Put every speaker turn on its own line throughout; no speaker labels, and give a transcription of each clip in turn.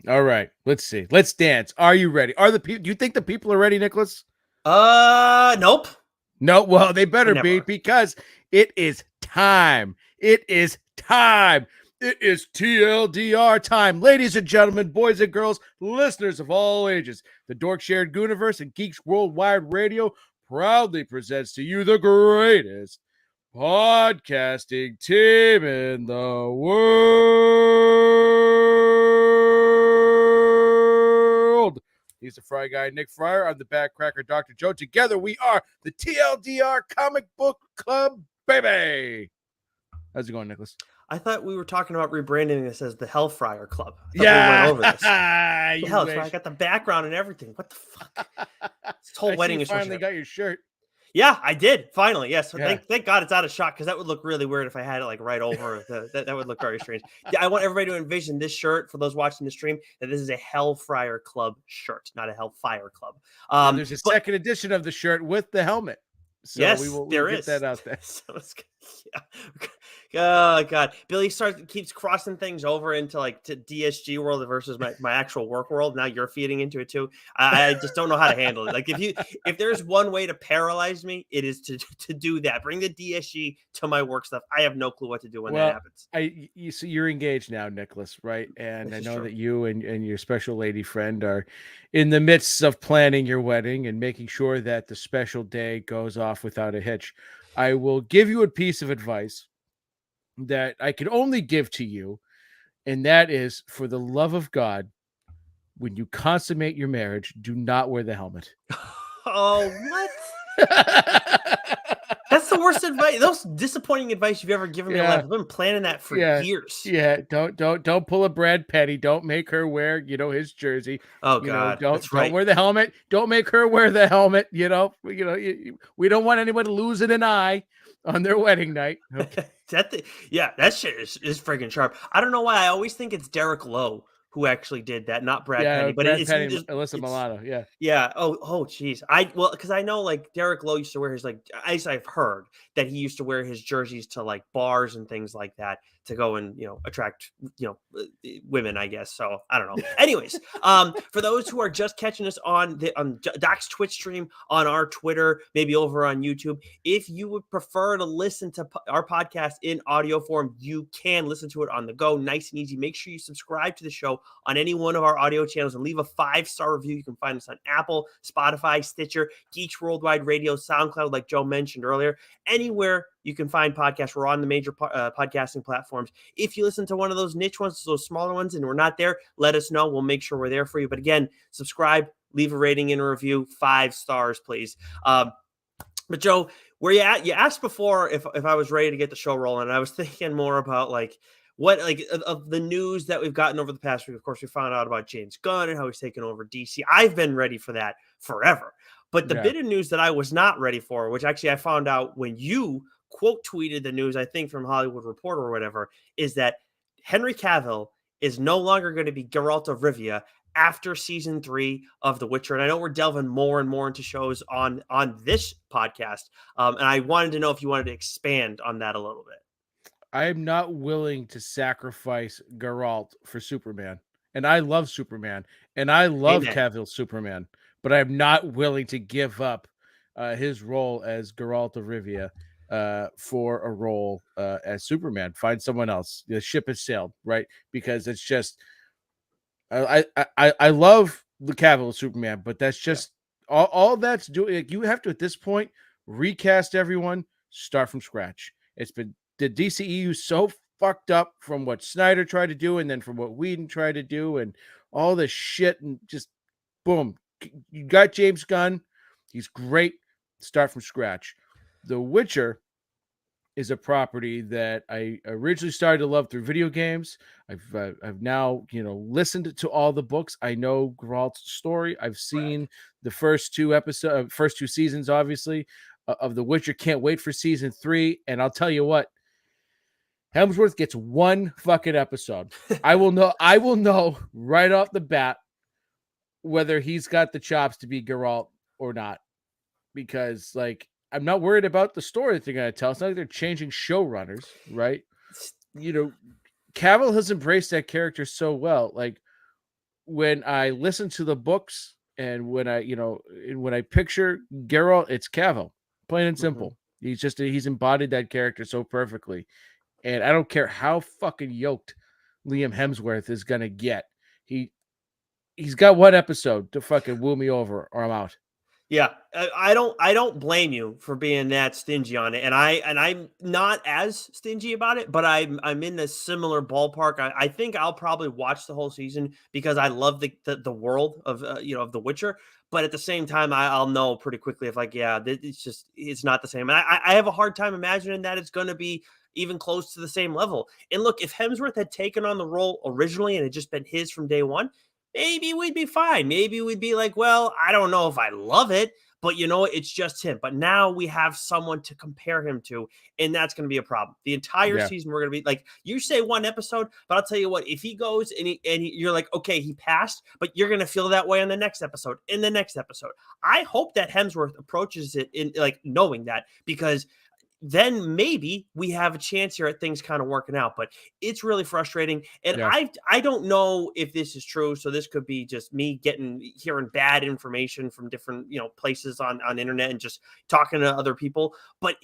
All right. Let's see. Let's dance. Are you ready? Do you think the people are ready, Nicholas?
Nope.
No. Well, they better be
Never.
because it is time. It is time. It is TLDR time. Ladies and gentlemen, boys and girls, listeners of all ages, the Dork Shared Gooniverse and Geeks Worldwide Radio proudly presents to you the greatest podcasting team in the world. He's the Fry guy, Nick Friar. I'm the bad cracker, Dr. Joe. Together we are the TLDR Comic Book Club, baby. How's it going, Nicholas?
I thought we were talking about rebranding this as the Hellfriar Club. I thought
Yeah,
we went over this.
you
Hell,
wish.
I got the background and everything. What the fuck? This whole
I
wedding
see you
is
finally got your shirt.
Yeah, I did finally. Yes,
Yeah.
thank God it's out of shot because that would look really weird if I had it like right over that would look very strange. Yeah, I want everybody to envision this shirt for those watching the stream that this is a Hellfriar Club shirt, not a Hellfire Club.
There's a second edition of the shirt with the helmet. So
yes,
we will
get
that out there.
So yeah. Oh God, Billy keeps crossing things over into like to DSG world versus my actual work world. Now you're feeding into it too. I just don't know how to handle it. Like if there's one way to paralyze me, it is to do that. Bring the DSG to my work stuff. I have no clue what to do when that happens.
You see, you're engaged now, Nicholas, right? And I know that you and your special lady friend are in the midst of planning your wedding and making sure that the special day goes off without a hitch. I will give you a piece of advice that I can only give to you, and that is, for the love of God, when you consummate your marriage, do not wear the helmet.
Oh, what? That's the worst advice. Those disappointing advice you've ever given me in life. I've been planning that for years.
Yeah, don't pull a Brad Petty. Don't make her wear, his jersey.
Oh God,
don't wear the helmet. Don't make her wear the helmet. We don't want anyone losing an eye on their wedding night. Okay.
That shit is freaking sharp. I don't know why I always think it's Derek Lowe who actually did that, not Brad Penny. But
Brad Penny, Alyssa Milano. Yeah.
Yeah. Oh, geez. Because I know like Derek Lowe used to wear his I've heard that he used to wear his jerseys to like bars and things like that to go and attract women, I guess. So I don't know. Anyways, for those who are just catching us on Doc's Twitch stream, on our Twitter, maybe over on YouTube, if you would prefer to listen to our podcast in audio form, you can listen to it on the go, nice and easy. Make sure you subscribe to the show on any one of our audio channels and leave a 5-star review. You can find us on Apple, Spotify, Stitcher, Geeks Worldwide Radio, SoundCloud, like Joe mentioned earlier. Anywhere you can find podcasts, we're on the major podcasting platforms. If you listen to one of those niche ones, those smaller ones, and we're not there, let us know. We'll make sure we're there for you. But again, subscribe, leave a rating and a review, 5 stars, please. But Joe, where you at? You asked before if I was ready to get the show rolling. And I was thinking more about what of the news that we've gotten over the past week. Of course, we found out about James Gunn and how he's taken over DC. I've been ready for that forever. But the bit of news that I was not ready for, which actually I found out when you quote tweeted the news, I think from Hollywood Reporter or whatever, is that Henry Cavill is no longer going to be Geralt of Rivia after season 3 of The Witcher. And I know we're delving more and more into shows on this podcast. And I wanted to know if you wanted to expand on that a little bit.
I am not willing to sacrifice Geralt for Superman. And I love Superman. And I love Cavill's Superman. But I'm not willing to give up his role as Geralt of Rivia for a role as Superman. Find someone else. The ship has sailed, right? Because it's just I love the Cavill Superman, but that's just all that's doing. Like, you have to at this point recast everyone, start from scratch. It's been the DCEU so fucked up from what Snyder tried to do, and then from what Whedon tried to do, and all this shit, and just boom. You got James Gunn. He's great. Start from scratch. The Witcher is a property that I originally started to love through video games. I've now listened to all the books. I know Geralt's story. I've seen the first two seasons, obviously, of The Witcher. Can't wait for season 3. And I'll tell you what, Hemsworth gets one fucking episode. I will know right off the bat whether he's got the chops to be Geralt or not, because I'm not worried about the story that they're going to tell. It's not like they're changing showrunners, right? Cavill has embraced that character so well. when I listen to the books and when I picture Geralt, it's Cavill, plain and
Hmm.
simple. He's embodied that character so perfectly. And I don't care how fucking yoked Liam Hemsworth is gonna get. He he's got one episode to fucking woo me over, or I'm out.
Yeah, I don't blame you for being that stingy on it, and I'm not as stingy about it, but I'm in a similar ballpark. I think I'll probably watch the whole season because I love the world of of The Witcher, but at the same time, I'll know pretty quickly if like it's not the same, and I have a hard time imagining that it's going to be even close to the same level. And look, if Hemsworth had taken on the role originally and it just been his from day one, maybe we'd be fine. Maybe we'd be like, well, I don't know if I love it, but it's just him. But now we have someone to compare him to, and that's going to be a problem. The entire
Yeah,
season, we're going to be like, you say one episode, but I'll tell you what, if he goes you're like, okay, he passed, but you're going to feel that way on the next episode, in the next episode. I hope that Hemsworth approaches it in like knowing that, because then maybe we have a chance here at things kind of working out. But it's really frustrating, and
yeah.
I don't know if this is true. So this could be just me hearing bad information from different places on internet and just talking to other people. But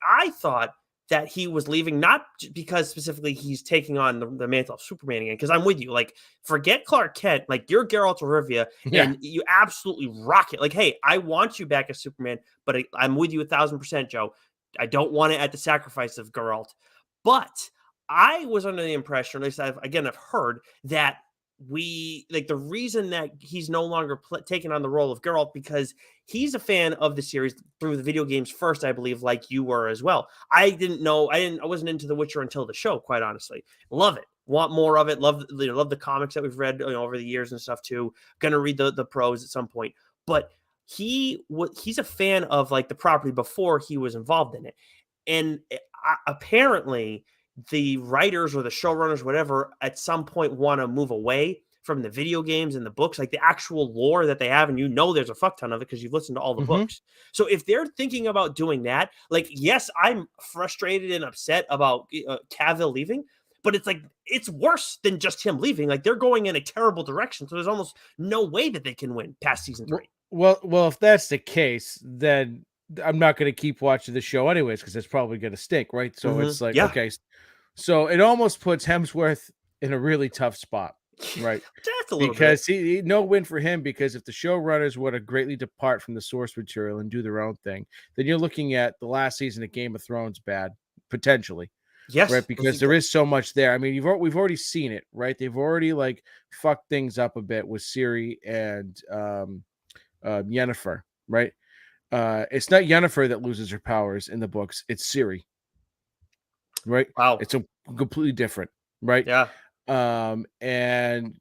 I thought that he was leaving not because specifically he's taking on the mantle of Superman again. Because I'm with you, like forget Clark Kent, like you're Geralt of Rivia,
Yeah.
and you absolutely rock it. Like, hey, I want you back as Superman, but I'm with you 1,000%, Joe. I don't want it at the sacrifice of Geralt. But I was under the impression, at least I've heard that the reason that he's no longer taking on the role of Geralt because he's a fan of the series through the video games first, I believe, like you were as well. I wasn't into The Witcher until the show, quite honestly. Love it. Want more of it. Love the comics that we've read over the years and stuff too. Gonna read the pros at some point. But he's a fan of like the property before he was involved in it, and apparently the writers or the showrunners, whatever, at some point want to move away from the video games and the books, like the actual lore that they have, and there's a fuck ton of it because you've listened to all the
Hmm.
books. So if they're thinking about doing that, like yes, I'm frustrated and upset about Cavill leaving. But it's like it's worse than just him leaving. Like they're going in a terrible direction. So there's almost no way that they can win past season
Well,
3.
well, if that's the case, then I'm not going to keep watching the show anyways because it's probably going to stink, right? So
Mm-hmm.
it's like,
Yeah.
okay, so it almost puts Hemsworth in a really tough spot, right?
Just a little bit.
Because no win for him, because if the showrunners were to greatly depart from the source material and do their own thing, then you're looking at the last season of Game of Thrones bad, potentially, right?
Yes.
Because there is so much there. I mean, we've already seen it, right? They've already like fucked things up a bit with Siri and Yennefer, right? It's not Yennefer that loses her powers in the books; it's Siri, right?
Wow.
It's a completely different, right?
Yeah.
And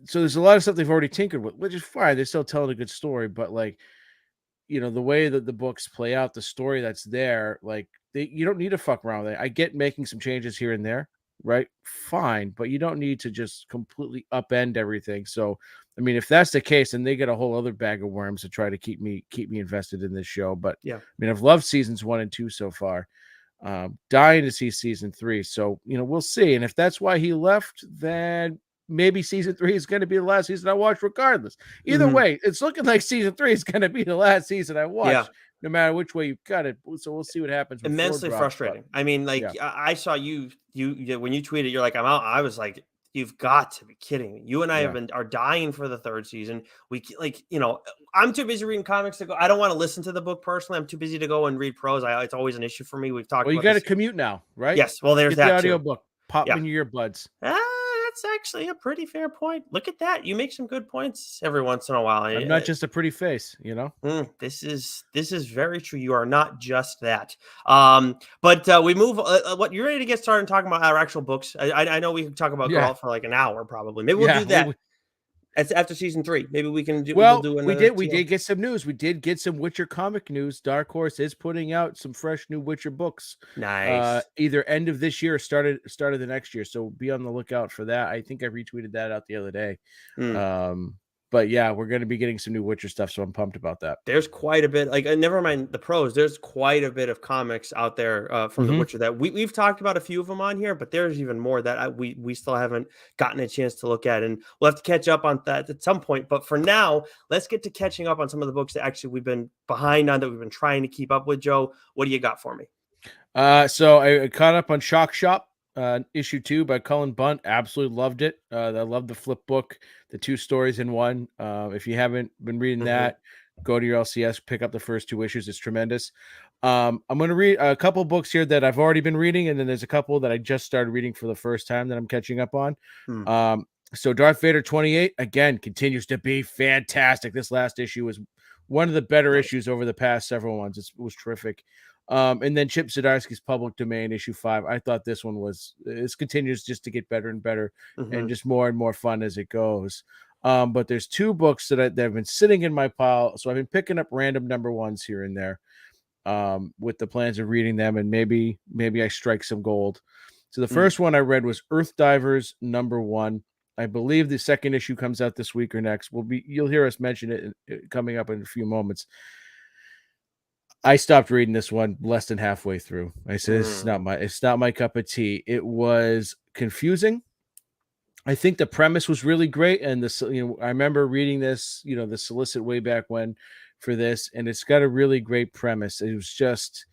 so there's a lot of stuff they've already tinkered with, which is fine. They're still telling a good story, but like the way that the books play out, the story that's there, like you don't need to fuck around with it. I get making some changes here and there, right? Fine, but you don't need to just completely upend everything. So, I mean, if that's the case, then they get a whole other bag of worms to try to keep me invested in this show. But
Yeah.
I mean, I've loved seasons 1 and 2 so far. Dying to see season 3. So, we'll see. And if that's why he left, then maybe season 3 is going to be the last season I watch regardless. Either
Mhm.
way, it's looking like season 3 is going to be the last season I
Yeah.
watch, no matter which way you cut it. So we'll see what happens when 4
Immensely
drops. But
frustrating. I mean, like
yeah,
I saw when you tweeted, you're like, I'm out. I was like, you've got to be kidding me. You and I
yeah.
are dying for the third season. I'm too busy reading comics to go. I don't want to listen to the book personally. I'm too busy to go and read prose. It's always an issue for me. We've talked
Well, you
about
got to
this.
commute now, right?
Yes. Well, there's
Get the
that too.
audiobook, pop
Yeah.
them in your earbuds.
That's actually a pretty fair point. Look at that. You make some good points every once in a while.
I'm not just a pretty face.
This is very true. You are not just that. But we move. What you're ready to get started talking about our actual books? I know we can talk about
Yeah,
Geralt for like an hour probably. Maybe we'll
yeah.
do that after season 3. Maybe we'll
Well,
do
we
another.
did. We did get some news. We did get some Witcher comic news. Dark Horse is putting out some fresh new Witcher books,
Nice.
either end of this year or start of the next year. So be on the lookout for that. I think I retweeted that out the other day.
Mm.
But yeah, we're going to be getting some new Witcher stuff, so I'm pumped about that.
There's quite a bit, like, never mind the pros. There's quite a bit of comics out there from The
Hmm.
Witcher that we've talked about a few of them on here, but there's even more that we still haven't gotten a chance to look at, and we'll have to catch up on that at some point. But for now, let's get to catching up on some of the books that actually we've been behind on, that we've been trying to keep up with. Joe, what do you got for me?
So I caught up on Shock Shop, issue 2 by Cullen Bunt. Absolutely loved it. I love the flip book, the 2 stories in one. If you haven't been reading
Mhm.
that, go to your LCS, pick up the first 2 issues. It's tremendous. I'm going to read a couple books here that I've already been reading, and then there's a couple that I just started reading for the first time that I'm catching up on.
Hmm.
So Darth Vader 28 again continues to be fantastic. This last issue was one of the better
Nice.
issues over the past several ones. It was terrific. And then Chip Zdarsky's Public Domain issue 5. I thought this continues just to get better and better, and
Mhm.
just more and more fun as it goes. But there's 2 books that have been sitting in my pile, so I've been picking up random number ones here and there, with the plans of reading them, and maybe I strike some gold. So the
Mm.
first one I read was Earth Divers number 1. I believe the second issue comes out this week or next. You'll hear us mention it coming up in a few moments. I stopped reading this one less than halfway through. I said,
Mm.
it's not my cup of tea. It was confusing. I think the premise was really great. And I remember reading this, the solicit way back when for this, and it's got a really great premise. It was just,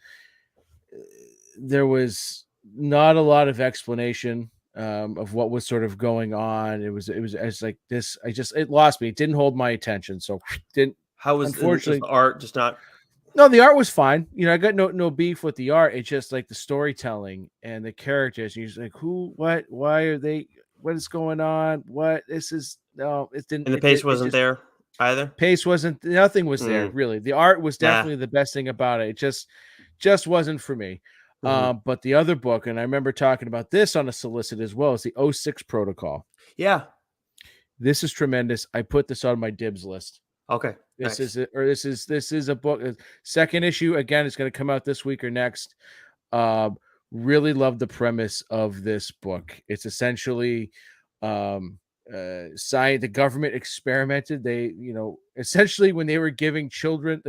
there was not a lot of explanation of what was sort of going on. It's like this. It lost me. It didn't hold my attention. So didn't,
How is
unfortunately.
the art just not?
No, the art was fine. I got no beef with the art. It's just like the storytelling and the characters. You're just like, who, what, why are they? What is going on? What this is? No, it didn't.
And the pace
It
wasn't
just
there either.
pace wasn't. Nothing was there
Mm.
really. The art was
Nah.
definitely the best thing about it. It just wasn't for me.
Mhm.
But the other book, and I remember talking about this on a solicit as well, is the '06 Protocol.
Yeah.
This is tremendous. I put this on my dibs list.
Okay.
This
Nice.
is it, or this is a book. Second issue again. It's going to come out this week or next. Um, really love the premise of this book. It's essentially, science. The government experimented. They, essentially when they were giving children,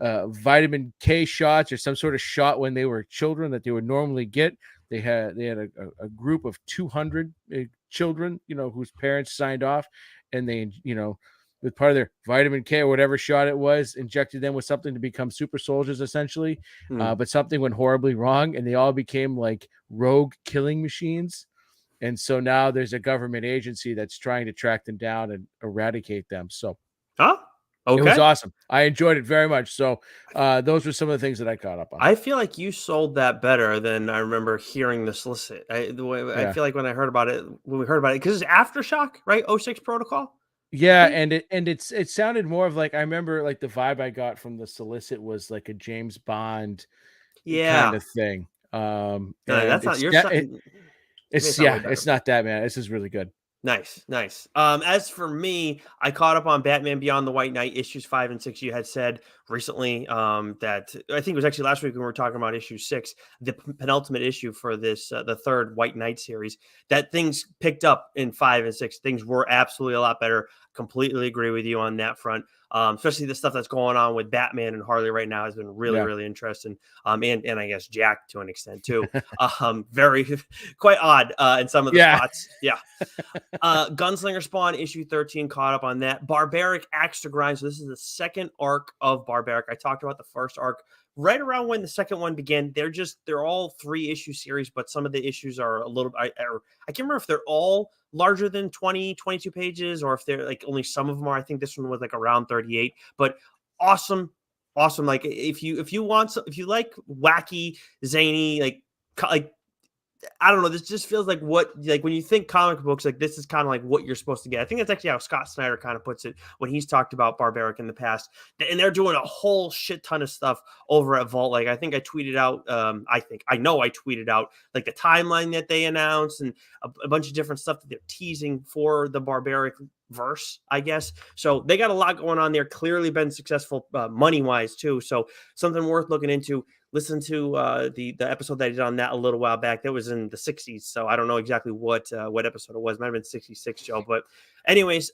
vitamin K shots or some sort of shot when they were children that they would normally get. They had a group of 200 children, whose parents signed off, and they, with part of their vitamin K or whatever shot it was, injected them with something to become super soldiers, essentially.
Mm.
But something went horribly wrong, and they all became like rogue killing machines. And so now there's a government agency that's trying to track them down and eradicate them. So
Huh?
it was
Okay.
awesome. I enjoyed it very much. So those were some of the things that I caught up on.
I feel like you sold that better than I remember hearing the solicit. I
Yeah.
feel like when we heard about it, because it's Aftershock, right? '06 Protocol, I
Yeah,
think.
it sounded more of like, I remember like the vibe I got from the solicit was like a James Bond kind
Yeah.
of thing.
No,
And
that's not
it's
your
yeah,
son. You made it
it's
sound way
yeah,
better.
it's not that, man. This is really good.
Nice, nice. As for me, I caught up on Batman Beyond the White Knight issues 5 and 6. You had said recently that I think it was actually last week when we were talking about issue 6, the penultimate issue for this the third White Knight series, that things picked up in 5 and 6. Things were absolutely a lot better. Completely agree with you on that front. Especially the stuff that's going on with Batman and Harley right now has been really,
Yeah.
really interesting. And I guess Jack to an extent too. Very quite odd in some of the
Yeah.
spots. Yeah. Gunslinger Spawn issue 13, caught up on that. Barbaric Axe to Grind. So this is the second arc of Barbaric. I talked about the first arc right around when the second one began. They're all 3 issue series, but some of the issues are a little, I can't remember if they're all larger than 20, 22 pages, or if they're like only some of them are. I think this one was like around 38, but awesome. Awesome. Like if you like wacky, zany, like I don't know. This just feels like when you think comic books, like this is kind of like what you're supposed to get. I think that's actually how Scott Snyder kind of puts it when he's talked about Barbaric in the past. And they're doing a whole shit ton of stuff over at Vault. Like I think I tweeted out, I know I tweeted out like the timeline that they announced and a bunch of different stuff that they're teasing for the Barbaric verse, I guess. So they got a lot going on there. Clearly been successful money wise too. So something worth looking into. listened to the episode that I did on that a little while back. That was in the 60s, so I don't know exactly what episode it was. Might have been 66, Joe. But anyways,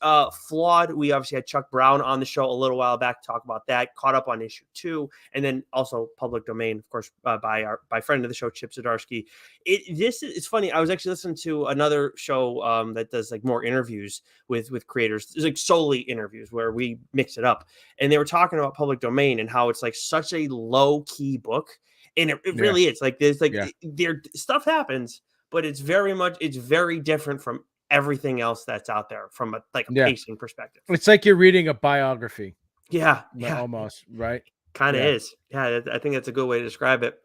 Flawed. We obviously had Chuck Brown on the show a little while back to talk about that. Caught up on issue 2, and then also Public Domain, of course, by friend of the show Chip Zdarsky. It's funny. I was actually listening to another show that does like more interviews with creators. It's like solely interviews where we mix it up, and they were talking about Public Domain and how it's like such a low key book, and it really is. Like there's like there stuff happens, but it's very different from everything else that's out there from a pacing perspective.
It's like you're reading a biography.
Yeah,
almost, right?
Kind of is. Yeah, I think that's a good way to describe it.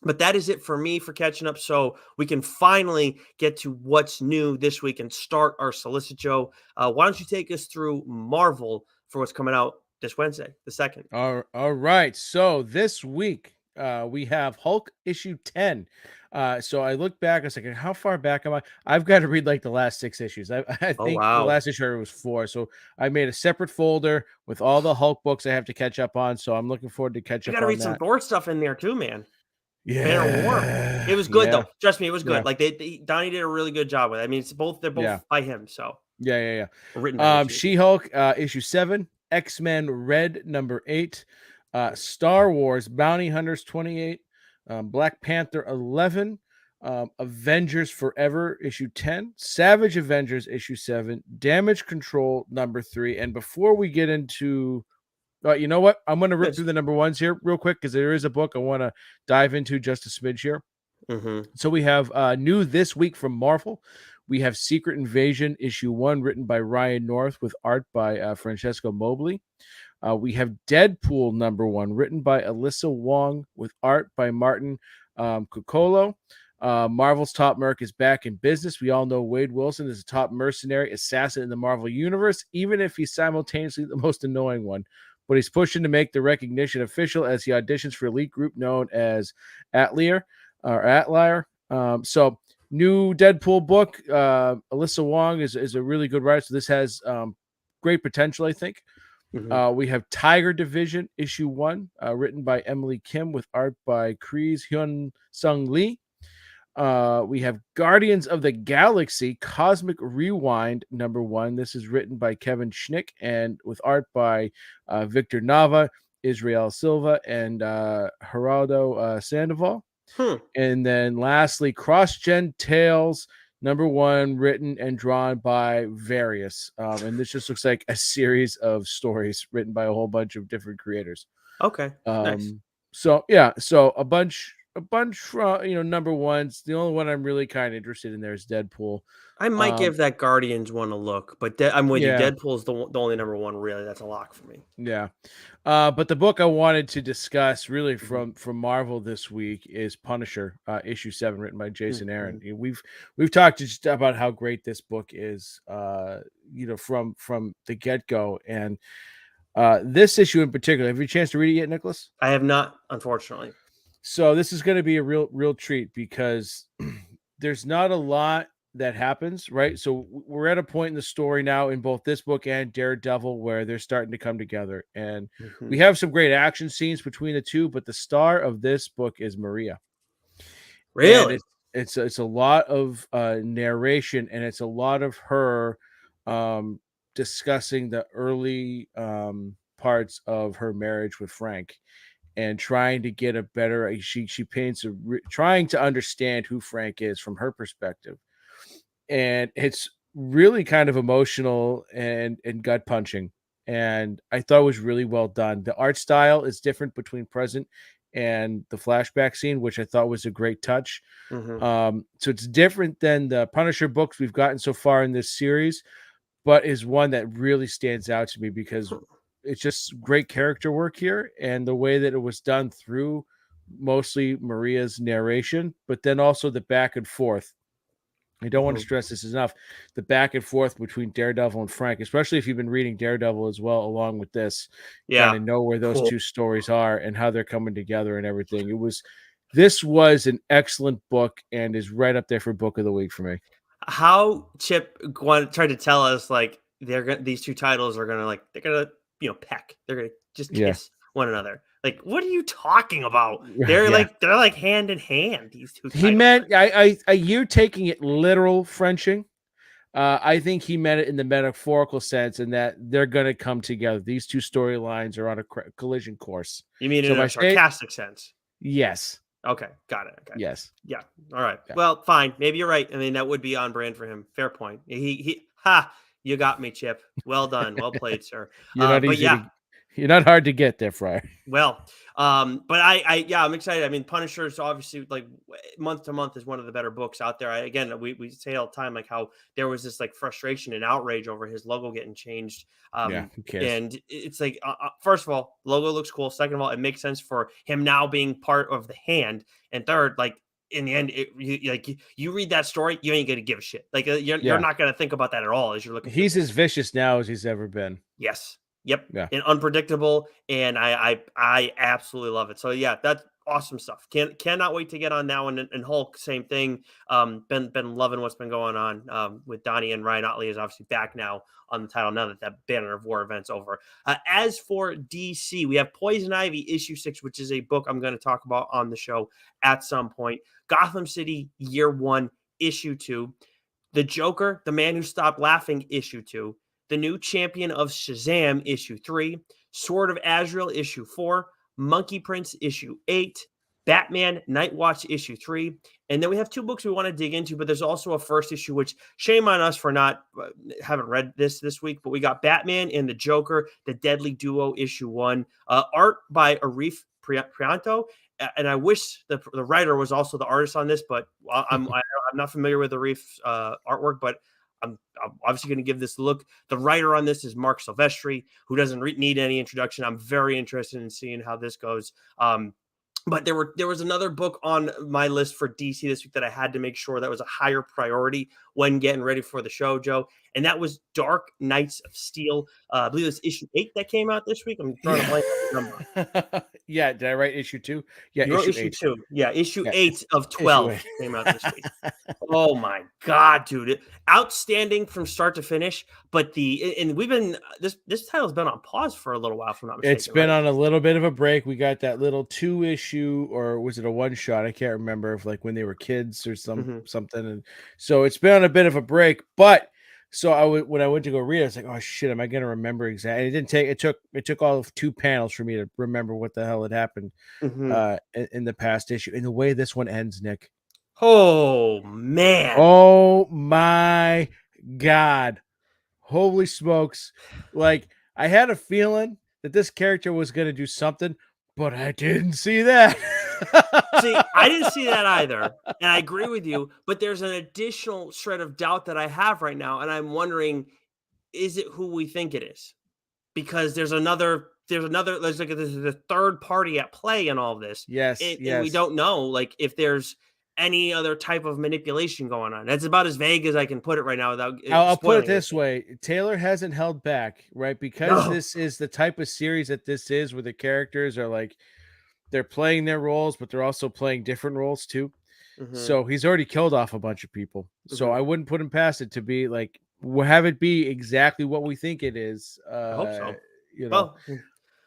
But that is it for me for catching up. So we can finally get to what's new this week and start our solicit, Joe. Why don't you take us through Marvel for what's coming out this Wednesday, the 2nd?
All right. So this week we have Hulk issue 10. So I looked back. I was like, how far back am I? I've got to read like the last 6 issues. I think the last issue was 4. So I made a separate folder with all the Hulk books I have to catch up on. So I'm looking forward to catch up on that. You got to read
some Thor stuff in there too, man.
Yeah,
Warm. It was good though. Trust me, it was good. Yeah. Like Donnie did a really good job with it. I mean, they're both by him. So
yeah.
Written
She-Hulk issue 7, X-Men Red number 8, Star Wars Bounty Hunters 28, Black Panther 11, Avengers Forever issue 10, Savage Avengers issue 7, Damage Control number 3. And before we get into you know what? I'm going to rip through the number 1s here real quick because there is a book I want to dive into just a smidge here. So we have new this week from Marvel. We have Secret Invasion issue 1 written by Ryan North with art by Francesco Mobley. We have Deadpool number 1 written by Alyssa Wong with art by Martin Cuccolo. Marvel's top merc is back in business. We all know Wade Wilson is a top mercenary assassin in the Marvel universe, even if he's simultaneously the most annoying one. But he's pushing to make the recognition official as he auditions for elite group known as Atlier. So new Deadpool book. Alyssa Wong is a really good writer. So this has great potential, I think. We have Tiger Division issue 1, written by Emily Kim with art by Kreese Hyun Sung Lee. We have Guardians of the Galaxy Cosmic Rewind number 1. This is written by Kevin Schnick and with art by Victor Nava, Israel Silva, and Geraldo Sandoval. And then lastly, Cross-Gen Tales number 1, written and drawn by Various. And this just looks like a series of stories written by a whole bunch of different creators.
Okay. Nice.
So a bunch number 1s. The only one I'm really kind of interested in there is Deadpool.
I might give that Guardians one a look, but I'm with you. Deadpool's the only number 1 really. That's a lock for me.
Yeah. But the book I wanted to discuss really from Marvel this week is Punisher, issue 7, written by Jason Aaron. We've talked just about how great this book is, from the get-go. And this issue in particular, have you had a chance to read it yet, Nicholas?
I have not, unfortunately.
So this is going to be a real treat because there's not a lot that happens, right? So we're at a point in the story now in both this book and Daredevil where they're starting to come together, and we have some great action scenes between the two. But the star of this book is Maria.
Really,
it's a lot of narration, and it's a lot of her discussing the early parts of her marriage with Frank. And trying to get a better, she paints trying to understand who Frank is from her perspective, and it's really kind of emotional and gut punching. And I thought it was really well done. The art style is different between present and the flashback scene, which I thought was a great touch. So it's different than the Punisher books we've gotten so far in this series, but is one that really stands out to me because it's just great character work here, and the way that it was done through mostly Maria's narration, but then also the back and forth. I don't want to stress this enough. The back and forth between Daredevil and Frank, especially if you've been reading Daredevil as well, along with this, kind of know where those two stories are and how they're coming together and everything. This was an excellent book and is right up there for book of the week for me.
How Chip tried to tell us these two titles are gonna peck. They're gonna just kiss one another. Like, what are you talking about?
Yeah.
They're like hand in hand. These two
He
titles.
meant you're taking it literal Frenching. I think he meant it in the metaphorical sense, and that they're going to come together. These two storylines are on a collision course.
You mean
So
in
by
a
saying
sarcastic sense?
yes,
Okay, got it. Okay,
yes,
yeah, all right.
yeah.
Well, fine. Maybe you're right. I mean, that would be on brand for him. Fair point. Ha! You got me, Chip. Well done. Well played, sir.
You're not
But
easy to,
yeah,
you're not hard to get there, Friar.
well, but yeah, I'm excited. I mean, Punisher is obviously like month to month is one of the better books out there. Again, we say all the time like how there was this like frustration and outrage over his logo getting changed.
Yeah, who cares?
And it's like, first of all, logo looks cool. Second of all, it makes sense for him now being part of the hand. And third, like in the end, you read that story, you ain't gonna give a shit. Like you're
Yeah,
not gonna think about that at all as you're looking through
he's
this.
as vicious now as he's ever been.
Yes. Yep.
Yeah.
And unpredictable. And I absolutely love it. So yeah, that's awesome stuff. Cannot wait to get on that one. And Hulk, same thing. Been loving what's been going on with Donnie, and Ryan Otley is obviously back now on the title now that that Banner of War event's over. As for DC, we have Poison Ivy issue 6, which is a book I'm going to talk about on the show at some point. Gotham City Year 1 issue 2. The Joker, The Man Who Stopped Laughing, issue 2. The New Champion of Shazam, issue 3. Sword of Azrael, issue 4. Monkey Prince, issue 8. Batman Night Watch, issue 3. And then we have 2 books we want to dig into, but there's also a first issue, which shame on us for not haven't read this week, but we got Batman and the Joker, The Deadly Duo, issue 1. Art by Arif Prianto. And I wish the writer was also the artist on this, but I'm not familiar with Arif's artwork, but I'm obviously going to give this a look. The writer on this is Mark Silvestri, who doesn't need any introduction. I'm very interested in seeing how this goes. But there was another book on my list for DC this week that I had to make sure that was a higher priority when getting ready for the show, Joe. And that was Dark Knights of Steel. I believe it's issue 8 that came out this week. I'm drawing a blank on the number.
Yeah, did I write issue 2? Yeah,
You wrote
issue
issue
8.
2. Yeah, issue
Yeah,
8 of
issue
12
8.
came out this week. Oh my God, dude. Outstanding from start to finish. But we've been this title's been on pause for a little while, if I'm not mistaken.
It's been
right?
on a little bit of a break. We got that little 2 issue, or was it a one shot? I can't remember, if like when they were kids or something. And so it's been on a bit of a break. But so when I went to go read it, I was like, oh shit, am I gonna remember exactly? It didn't take it took all of 2 panels for me to remember what the hell had happened in the past issue. And the way this one ends, Nick.
Oh man.
Oh my God. Holy smokes. Like, I had a feeling that this character was going to do something, but I didn't see that.
See, I didn't see that either. And I agree with you, but there's an additional shred of doubt that I have right now. And I'm wondering, is it who we think it is? Because there's a third party at play in all of this.
Yes,
And we
yes.
don't know like if there's any other type of manipulation going on. That's about as vague as I can put it right now without
I'll put it
spoiling
this
anything.
way. Taylor hasn't held back, right? Because
No.
this is the type of series that this is, where the characters are like, they're playing their roles, but they're also playing different roles too.
Mhm,
So he's already killed off a bunch of people. So
mhm.
I wouldn't put him past it to be like, we'll have it be exactly what we think it is.
I hope so.
You know,
Well,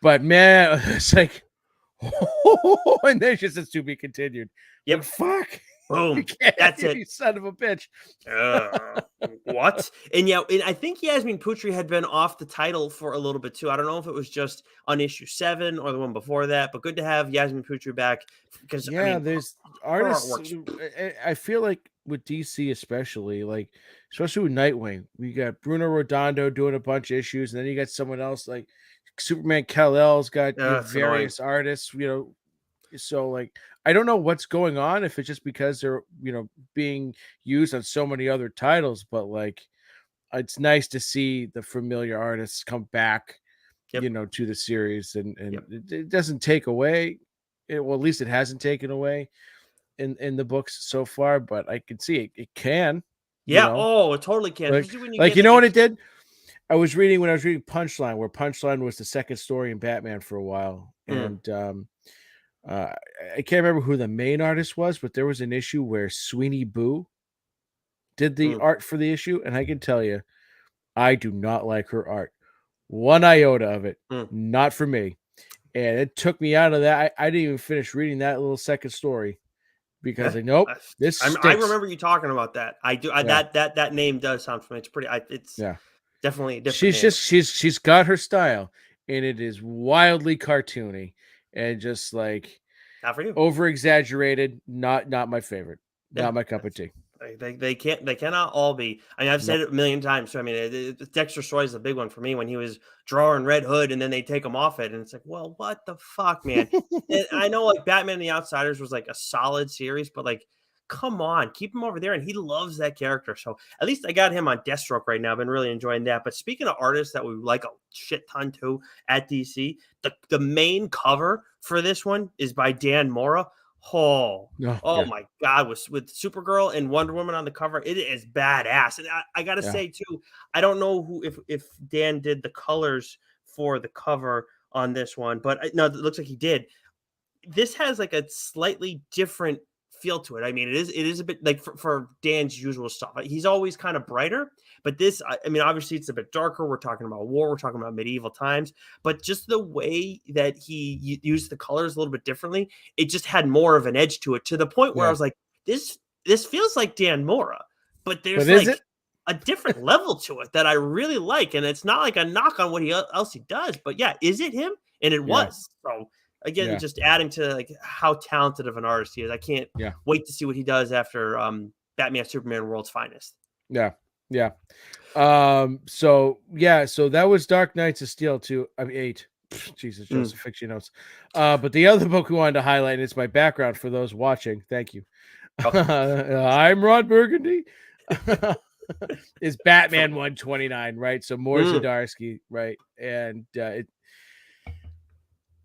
but man, it's like, and then just says to be continued. Like,
yep.
fuck. You
Boom.
can't,
That's
you
it.
son of a bitch.
What? And yeah, and I think Yasmin Putri had been off the title for a little bit too. I don't know if it was just on issue 7 or the one before that, but good to have Yasmin Putri back because I
Yeah,
mean
there's
her
artists.
artwork's
I feel like with DC, especially with Nightwing, we got Bruno Redondo doing a bunch of issues, and then you got someone else like Superman Kal-El's got
it's annoying.
various artists, so like, I don't know what's going on, if it's just because they're being used on so many other titles, but like, it's nice to see the familiar artists come back
Yep.
to the series, and
Yep.
it doesn't take away well, at least it hasn't taken away in the books so far, but I can see it can,
Yeah. Oh, it totally can.
like
Especially when you
like
get
you
like
know
a
what it did. I was reading Punchline, where Punchline was the second story in Batman for a while,
Mm,
and uh, I can't remember who the main artist was, but there was an issue where Sweeney Boo did the
mm,
art for the issue, and I can tell you, I do not like her art. One iota of it.
mm.
Not for me. and it took me out of that. I didn't even finish reading that little second story because
Yeah.
I nope, this
I
stinks.
remember you talking about that. I do.
Yeah,
That name does sound familiar. It's pretty. It's
yeah.
definitely a different name.
She's got her style, and it is wildly cartoony and just like
Not for you.
over exaggerated. Not my favorite.
Yeah.
Not my cup of tea.
They cannot all be. I mean, I've said
Nope.
it a million times. So I mean, Dexter Soy is a big one for me when he was drawing Red Hood, and then they take him off it, and it's like, well, what the fuck, man? And I know like Batman and the Outsiders was like a solid series, but like, come on, keep him over there, and he loves that character. So at least I got him on Deathstroke right now. I've been really enjoying that. But speaking of artists that we like a shit ton too at DC, the main cover for this one is by Dan Mora. Oh,
No.
oh
Yeah.
my God, with Supergirl and Wonder Woman on the cover, it is badass. And I gotta
Yeah.
say too, I don't know who if Dan did the colors for the cover on this one, but no, it looks like he did. This has like a slightly different feel to it. I mean, it is a bit like for Dan's usual stuff. He's always kind of brighter, but this, I mean, obviously it's a bit darker. We're talking about war. We're talking about medieval times, but just the way that he used the colors a little bit differently, it just had more of an edge to it. To the point where I
Yeah.
was like, this feels like Dan Mora, but there's
But is
like
it?
a different level to it that I really like, and it's not like a knock on what else he does. But yeah, is it him? And it
Yeah.
was so. Again,
Yeah.
just adding to like how talented of an artist he is. I can't
Yeah.
wait to see what he does after Batman Superman World's Finest.
Yeah. Yeah. So yeah, so that was Dark Knights of Steel 2. I mean 8. Jesus, Joseph, fix your notes. But the other book we wanted to highlight, and it's my background for those watching. Thank you.
Oh.
I'm Ron Burgundy. Is Batman 129, right? So more Zdarsky, right? And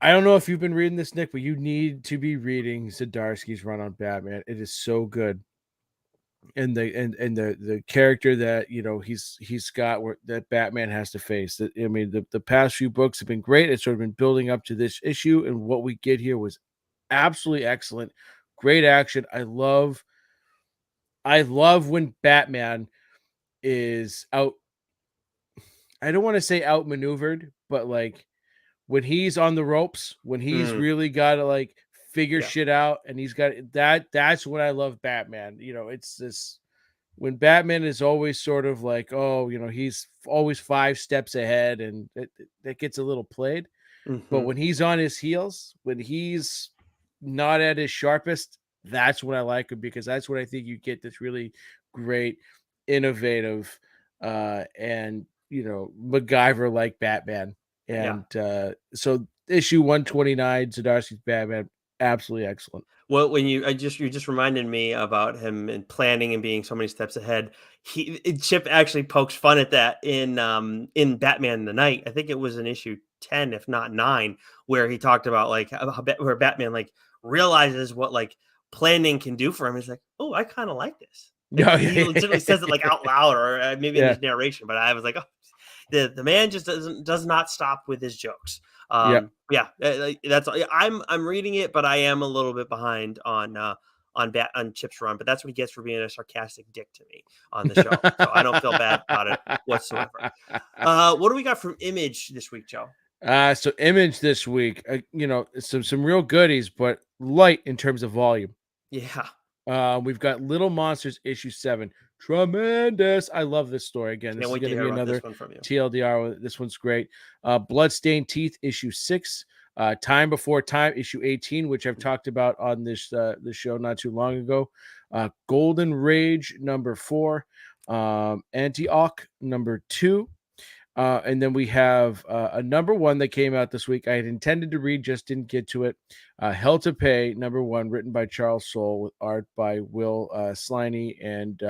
I don't know if you've been reading this, Nick, but you need to be reading Zdarsky's run on Batman. It is so good. And the character that he's got that Batman has to face. That I mean, the past few books have been great. It's sort of been building up to this issue, and what we get here was absolutely excellent. Great action. I love when Batman is out. I don't want to say outmaneuvered, but like when he's on the ropes, when he's really got to like figure shit out, and he's got that. That's when I love Batman. It's this when Batman is always sort of like, oh, he's always 5 steps ahead, and that gets a little played. But when he's on his heels, when he's not at his sharpest, that's when I like him, because that's when I think you get this really great, innovative, and MacGyver like Batman. And so issue 129, Zdarsky's Batman, absolutely excellent.
Well, when you just reminded me about him and planning and being so many steps ahead. Chip actually pokes fun at that in Batman the Night. I think it was in issue 10, if not 9, where he talked about like where Batman like realizes what like planning can do for him. He's like, oh, I kind of like this. Like, he literally says it like out loud, or maybe in his narration. But I was like, oh, the man just does not stop with his jokes. That's I'm reading it, but I am a little bit behind on Chip's run. But that's what he gets for being a sarcastic dick to me on the show. So I don't feel bad about it whatsoever. What do we got from Image this week, Joe?
So Image this week, some real goodies, but light in terms of volume.
Yeah.
We've got Little Monsters issue 7. Tremendous. I love this story. Again, this is going to be another TLDR. This one's great. Bloodstained Teeth issue 6. Time Before Time issue 18, which I've talked about on this show not too long ago. Golden Rage number 4. Antioch number 2. And then we have a number 1 that came out this week. I had intended to read, just didn't get to it. Hell to Pay, number 1, written by Charles Soule, with art by Will Sliney and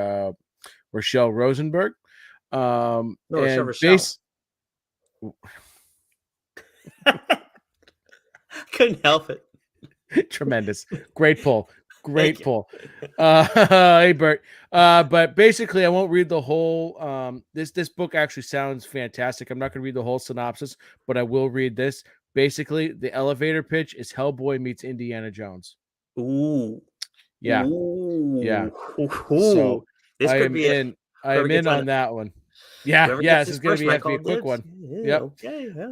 Rochelle Rosenberg.
Rochelle. Couldn't help it.
Tremendous. Great pull. Great pull. Hey, Bert. But basically, I won't read the whole. This book actually sounds fantastic. I'm not going to read the whole synopsis, but I will read this. Basically, the elevator pitch is Hellboy meets Indiana Jones.
Ooh.
Yeah.
Ooh.
Yeah.
Ooh.
So
This
I
could
am
be
in. I am in on that one. Yeah,
Whoever
yeah,
gets
this
this
is gonna
first
be
might
have to be
call
a quick
dibs.
one.
Yeah,
Yep.
okay, yeah, all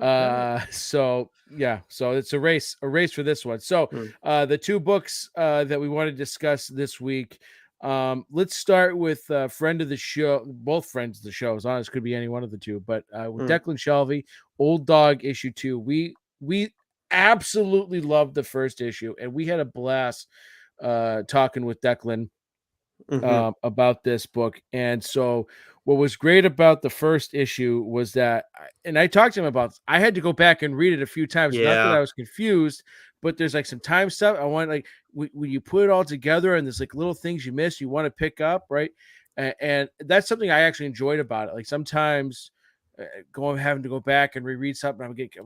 right.
So yeah, so it's a race for this one. So
Hmm.
the two books that we want to discuss this week. Let's start with friend of the show, both friends of the show. As honest, could be any one of the two, but with
Hmm.
Declan Shelby, Old Dog issue 2. We absolutely loved the first issue, and we had a blast talking with Declan
Hmm.
about this book. And so, what was great about the first issue was that, and I talked to him about this, I had to go back and read it a few times. Not that
Yeah.
I was confused, but there's like some time stuff. I want like when you put it all together, and there's like little things you miss, you want to pick up, right? And that's something I actually enjoyed about it. Like sometimes. Going having to go back and reread something, I'm getting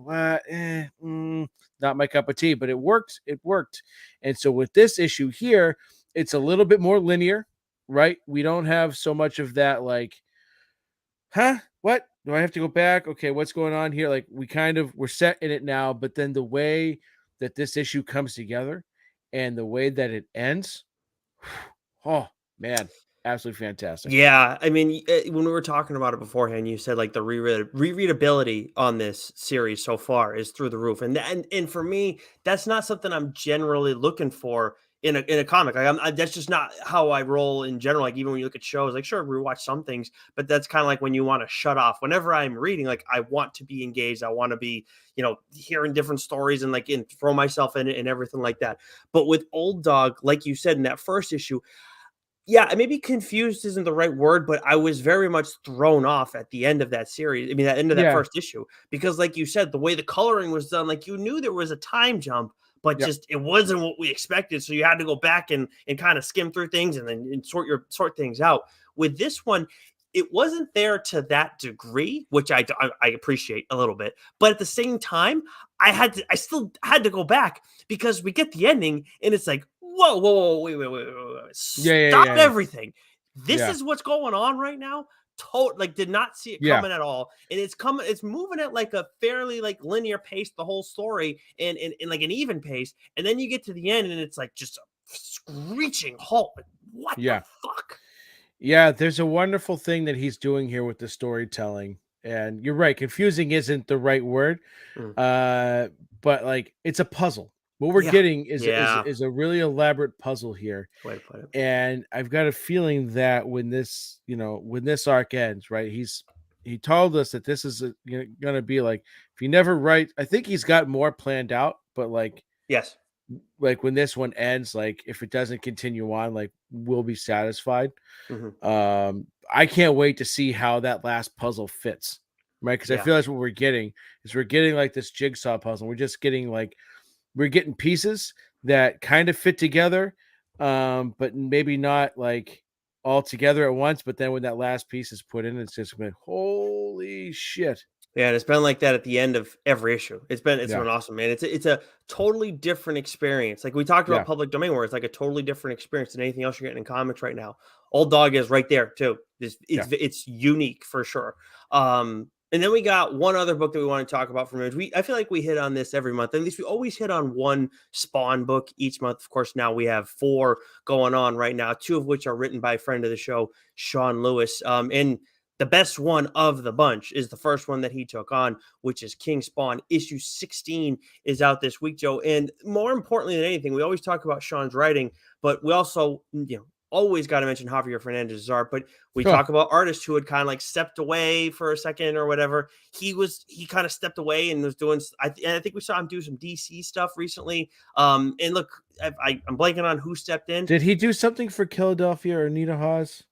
not my cup of tea, but it worked. It worked, and so with this issue here, it's a little bit more linear, right? We don't have so much of that, like, huh? What? Do I have to go back? Okay, what's going on here? Like, we're set in it now, but then the way that this issue comes together and the way that it ends, oh man, absolutely fantastic.
Yeah, I mean, when we were talking about it beforehand, you said like the rereadability on this series so far is through the roof, and for me, that's not something I'm generally looking for in a comic. Like, that's just not how I roll in general. Like even when you look at shows, like sure, rewatch some things, but that's kind of like when you want to shut off. Whenever I'm reading, like I want to be engaged, I want to be hearing different stories and throw myself in it and everything like that. But with Old Dog, like you said in that first issue, yeah, maybe confused isn't the right word, but I was very much thrown off at the end of that series. I mean, that end of that
Yeah.
first issue, because like you said, the way the coloring was done, like you knew there was a time jump, but
Yep.
just it wasn't what we expected. So you had to go back and kind of skim through things and sort things out. With this one, it wasn't there to that degree, which I appreciate a little bit. But at the same time, I still had to go back because we get the ending and it's like, whoa, wait.
Yeah. Yeah.
Stop
Yeah.
everything. This
Yeah.
is what's going on right now. Like did not see it
Yeah.
coming at all. And it's moving at like a fairly like linear pace, the whole story, and in like an even pace. And then you get to the end and it's like just a screeching halt. Like, what the
Yeah.
fuck?
Yeah, there's a wonderful thing that he's doing here with the storytelling. And you're right, confusing isn't the right word.
Mm.
Uh, but like it's a puzzle. What we're
Yeah.
getting
Yeah.
is a really elaborate puzzle here.
Way to put it.
And I've got a feeling that when this arc ends, right? He told us that this is going to be like if you never write, I think he's got more planned out, but
Yes.
like when this one ends, like if it doesn't continue on, like we'll be satisfied.
Hmm.
I can't wait to see how that last puzzle fits, right? Because I
Yeah.
feel that's what we're getting like this jigsaw puzzle. We're getting pieces that kind of fit together, but maybe not like all together at once. But then when that last piece is put in, it's just been holy shit.
Yeah, and it's been like that at the end of every issue. It's
Yeah,
been awesome, man. It's a totally different experience. Like we talked about
yeah,
public domain, where it's like a totally different experience than anything else you're getting in comics right now. Old Dog is right there too.
yeah.
It's unique for sure. And then we got one other book that we want to talk about from Image. I feel like we hit on this every month. At least we always hit on one Spawn book each month. Of course, now we have 4 going on right now, 2 of which are written by a friend of the show, Sean Lewis. And the best one of the bunch is the first one that he took on, which is King Spawn. Issue 16 is out this week, Joe. And more importantly than anything, we always talk about Sean's writing, but we also, always got to mention Javier Fernandez's art. But we
Huh.
talk about artists who had kind of like stepped away for a second or whatever. He kind of stepped away and was doing. I think we saw him do some DC stuff recently. And look, I'm blanking on who stepped in.
Did he do something for Philadelphia or Anita Haas?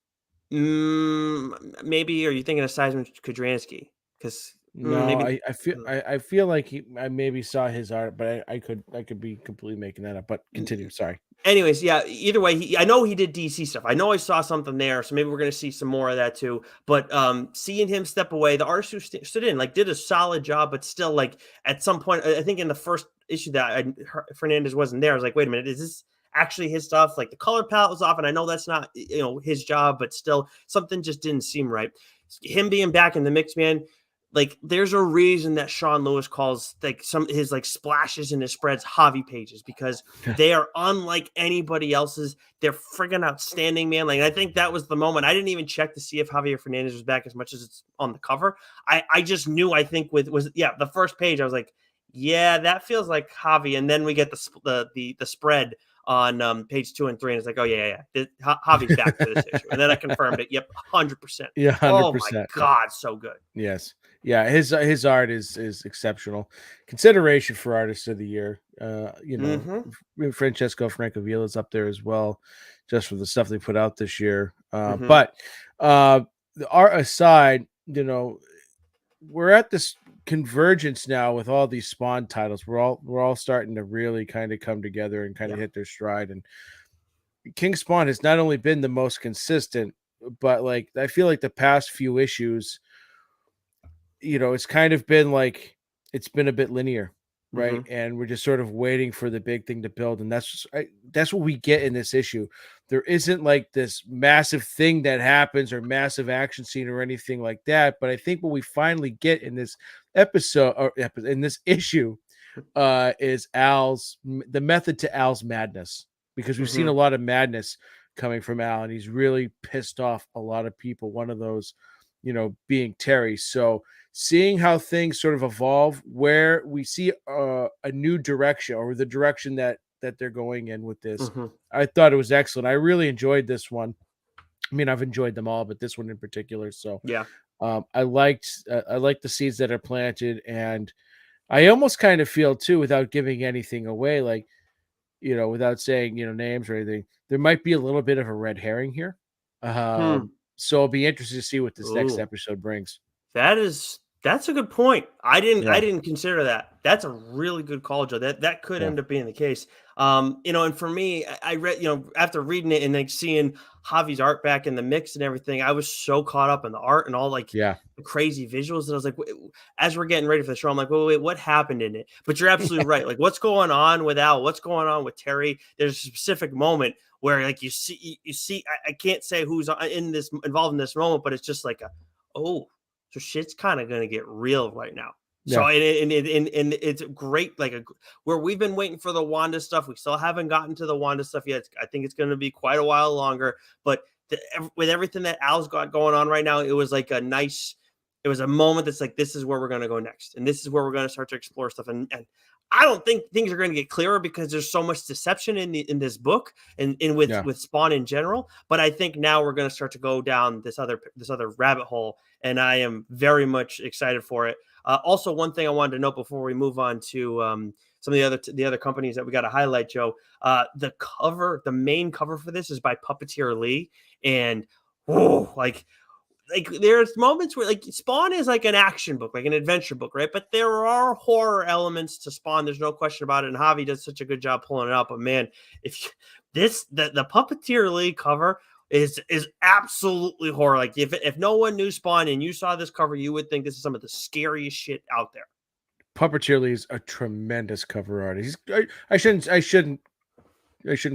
Maybe are you thinking of Simon Kudransky? Because
No,
maybe.
I feel like I maybe saw his art, but I could be completely making that up. But continue. Sorry.
Anyways, yeah. Either way, I know he did DC stuff. I know I saw something there, so maybe we're going to see some more of that too. But seeing him step away, the artist who stood in like did a solid job, but still, like at some point, I think in the first issue that Fernandez wasn't there. I was like, wait a minute, is this actually his stuff? Like the color palette was off, and I know that's not his job, but still, something just didn't seem right. Him being back in the mix, man. like there's a reason that Sean Lewis calls like some his like splashes in his spreads Javi pages, because they are unlike anybody else's. They're friggin' outstanding, man. Like I think that was the moment. I didn't even check to see if Javier Fernandez was back as much as it's on the cover. I just knew. I think the first page. I was like, yeah, that feels like Javi. And then we get the spread on page 2 and 3, and it's like, oh yeah. Javi's back for this issue, and then I confirmed it. Yep, 100%.
Yeah,
Oh my
100%.
God, so good.
Yes. Yeah, his art is exceptional. Consideration for artist of the year. Francesco Francavilla is up there as well, just for the stuff they put out this year. But the art aside, we're at this convergence now with all these Spawn titles. We're all starting to really kind of come together and kind of hit their stride. And King Spawn has not only been the most consistent, but like I feel like the past few issues, it's kind of been like it's been a bit linear, right? And we're just sort of waiting for the big thing to build, and that's what we get in this issue. There isn't like this massive thing that happens or massive action scene or anything like that, but I think what we finally get in this episode or in this issue is the method to Al's madness, because we've seen a lot of madness coming from Al, and he's really pissed off a lot of people. One of those, being Terry. So seeing how things sort of evolve, where we see a new direction, or the direction that they're going in with this, I thought it was excellent. I really enjoyed this one. I mean, I've enjoyed them all, but this one in particular. So
Yeah.
I liked the seeds that are planted, and I almost kind of feel too, without giving anything away, like, without saying, names or anything, there might be a little bit of a red herring here. So I'll be interested to see what this next
Ooh.
episode brings.
That's a good point. I
Yeah.
didn't consider that. That's a really good call, Joe. That could
Yeah.
end up being the case. And for me, I read, after reading it and like seeing Javi's art back in the mix and everything, I was so caught up in the art and all like
Yeah.
the crazy visuals that I was like, as we're getting ready for the show, I'm like, wait, what happened in it? But you're absolutely right. Like, what's going on with Al? What's going on with Terry? There's a specific moment where like you see, I can't say who's involved in this moment, but it's just like oh. So shit's kind of going to get real right now. So
Yeah.
and it's great, like where we've been waiting for the Wanda stuff. We still haven't gotten to the Wanda stuff yet. I think it's going to be quite a while longer. But with everything that Al's got going on right now, it was like it was a moment that's like, this is where we're going to go next, and this is where we're going to start to explore stuff. And I don't think things are going to get clearer because there's so much deception in this book and with Spawn in general. But I think now we're going to start to go down this other rabbit hole, and I am very much excited for it. Also, one thing I wanted to note before we move on to some of the other companies that we got to highlight, Joe. The main cover for this is by Puppeteer Lee, and like there's moments where like Spawn is like an action book, like an adventure book, right? But there are horror elements to Spawn. There's no question about it. And Javi does such a good job pulling it out. But man, the Puppeteer Lee cover is absolutely horror. Like if no one knew Spawn and you saw this cover, you would think this is some of the scariest shit out there.
Puppeteer Lee is a tremendous cover artist. I shouldn't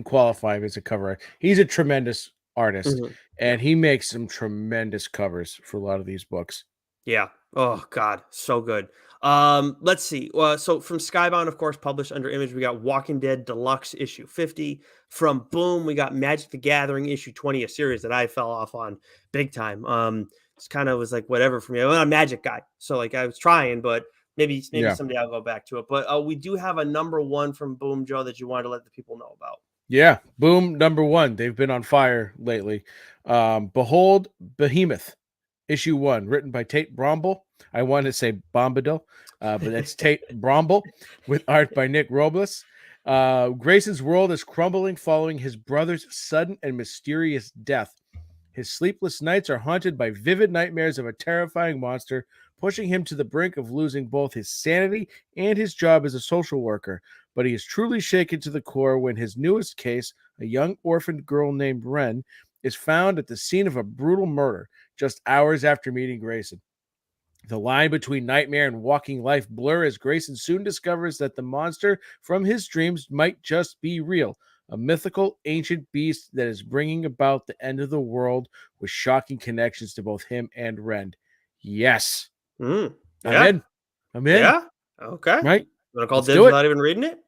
qualify him as a cover artist. He's a tremendous artist, and he makes some tremendous covers for a lot of these books.
Yeah. Oh God, so good. Let's see. So from Skybound, of course, published under Image, we got Walking Dead Deluxe issue 50. From Boom, we got Magic the Gathering issue 20, a series that I fell off on big time. It's kind of was like whatever for me. I'm not a Magic guy, so like I was trying, but maybe someday I'll go back to it. But we do have a number 1 from Boom, Joe, that you wanted to let the people know about.
Yeah, Boom number 1. They've been on fire lately. Behold Behemoth, issue 1, written by Tate Bromble. I wanted to say Bombadil, but that's Tate Bromble, with art by Nick Robles. Grayson's world is crumbling following his brother's sudden and mysterious death. His sleepless nights are haunted by vivid nightmares of a terrifying monster, pushing him to the brink of losing both his sanity and his job as a social worker. But he is truly shaken to the core when his newest case, a young orphaned girl named Wren, is found at the scene of a brutal murder just hours after meeting Grayson. The line between nightmare and walking life blur as Grayson soon discovers that the monster from his dreams might just be real, a mythical ancient beast that is bringing about the end of the world with shocking connections to both him and Wren. Yes.
Yeah.
I'm in.
Yeah. Okay.
Right?
You want to call
Let's
dibs
do it.
without even reading it?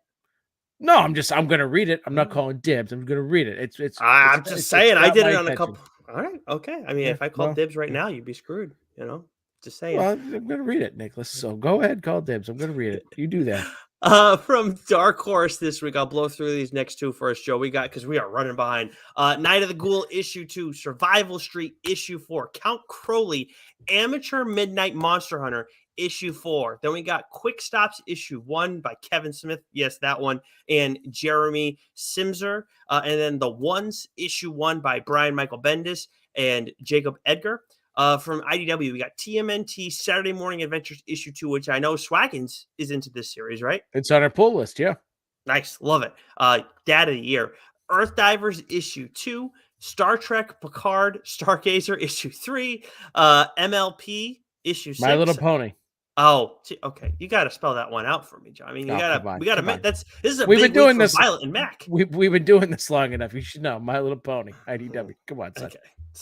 No, I'm gonna read it. I'm not
Mm.
calling dibs. I'm gonna read it.
I'm just
It's
saying, I
got
did
my
it on a
attention.
couple. All right. Okay. I mean,
Yeah.
if I called
Well,
dibs right
yeah.
now, you'd be screwed. Just saying.
Well, I'm gonna read it, Nicholas. So go ahead, call dibs. I'm gonna read it. You do that.
From Dark Horse this week, I'll blow through these next two first, Joe. We got because we are running behind. Night of the Ghoul issue 2, Survival Street issue 4, Count Crowley, Amateur Midnight Monster Hunter issue 4. Then we got Quick Stops issue 1 by Kevin Smith. Yes, that one, and Jeremy Simser. And then the Ones issue 1 by Brian Michael Bendis and Jacob Edgar. From IDW, we got TMNT Saturday Morning Adventures issue 2, which I know Swaggins is into this series, right?
It's on our pull list. Yeah.
Nice, love it. Dad of the Year, Earth Divers issue 2, Star Trek Picard Stargazer issue 3, MLP issue
My Little
6.
Pony.
Oh, okay. You got to spell that one out for me, John. I mean,
Oh, come
we
on,
got
come
to.
on.
This is a
We've
big
been
week
doing
for
this.
Violet and Mac.
We've been doing this long enough. You should know. My Little Pony. IDW. Come on, son.
Okay.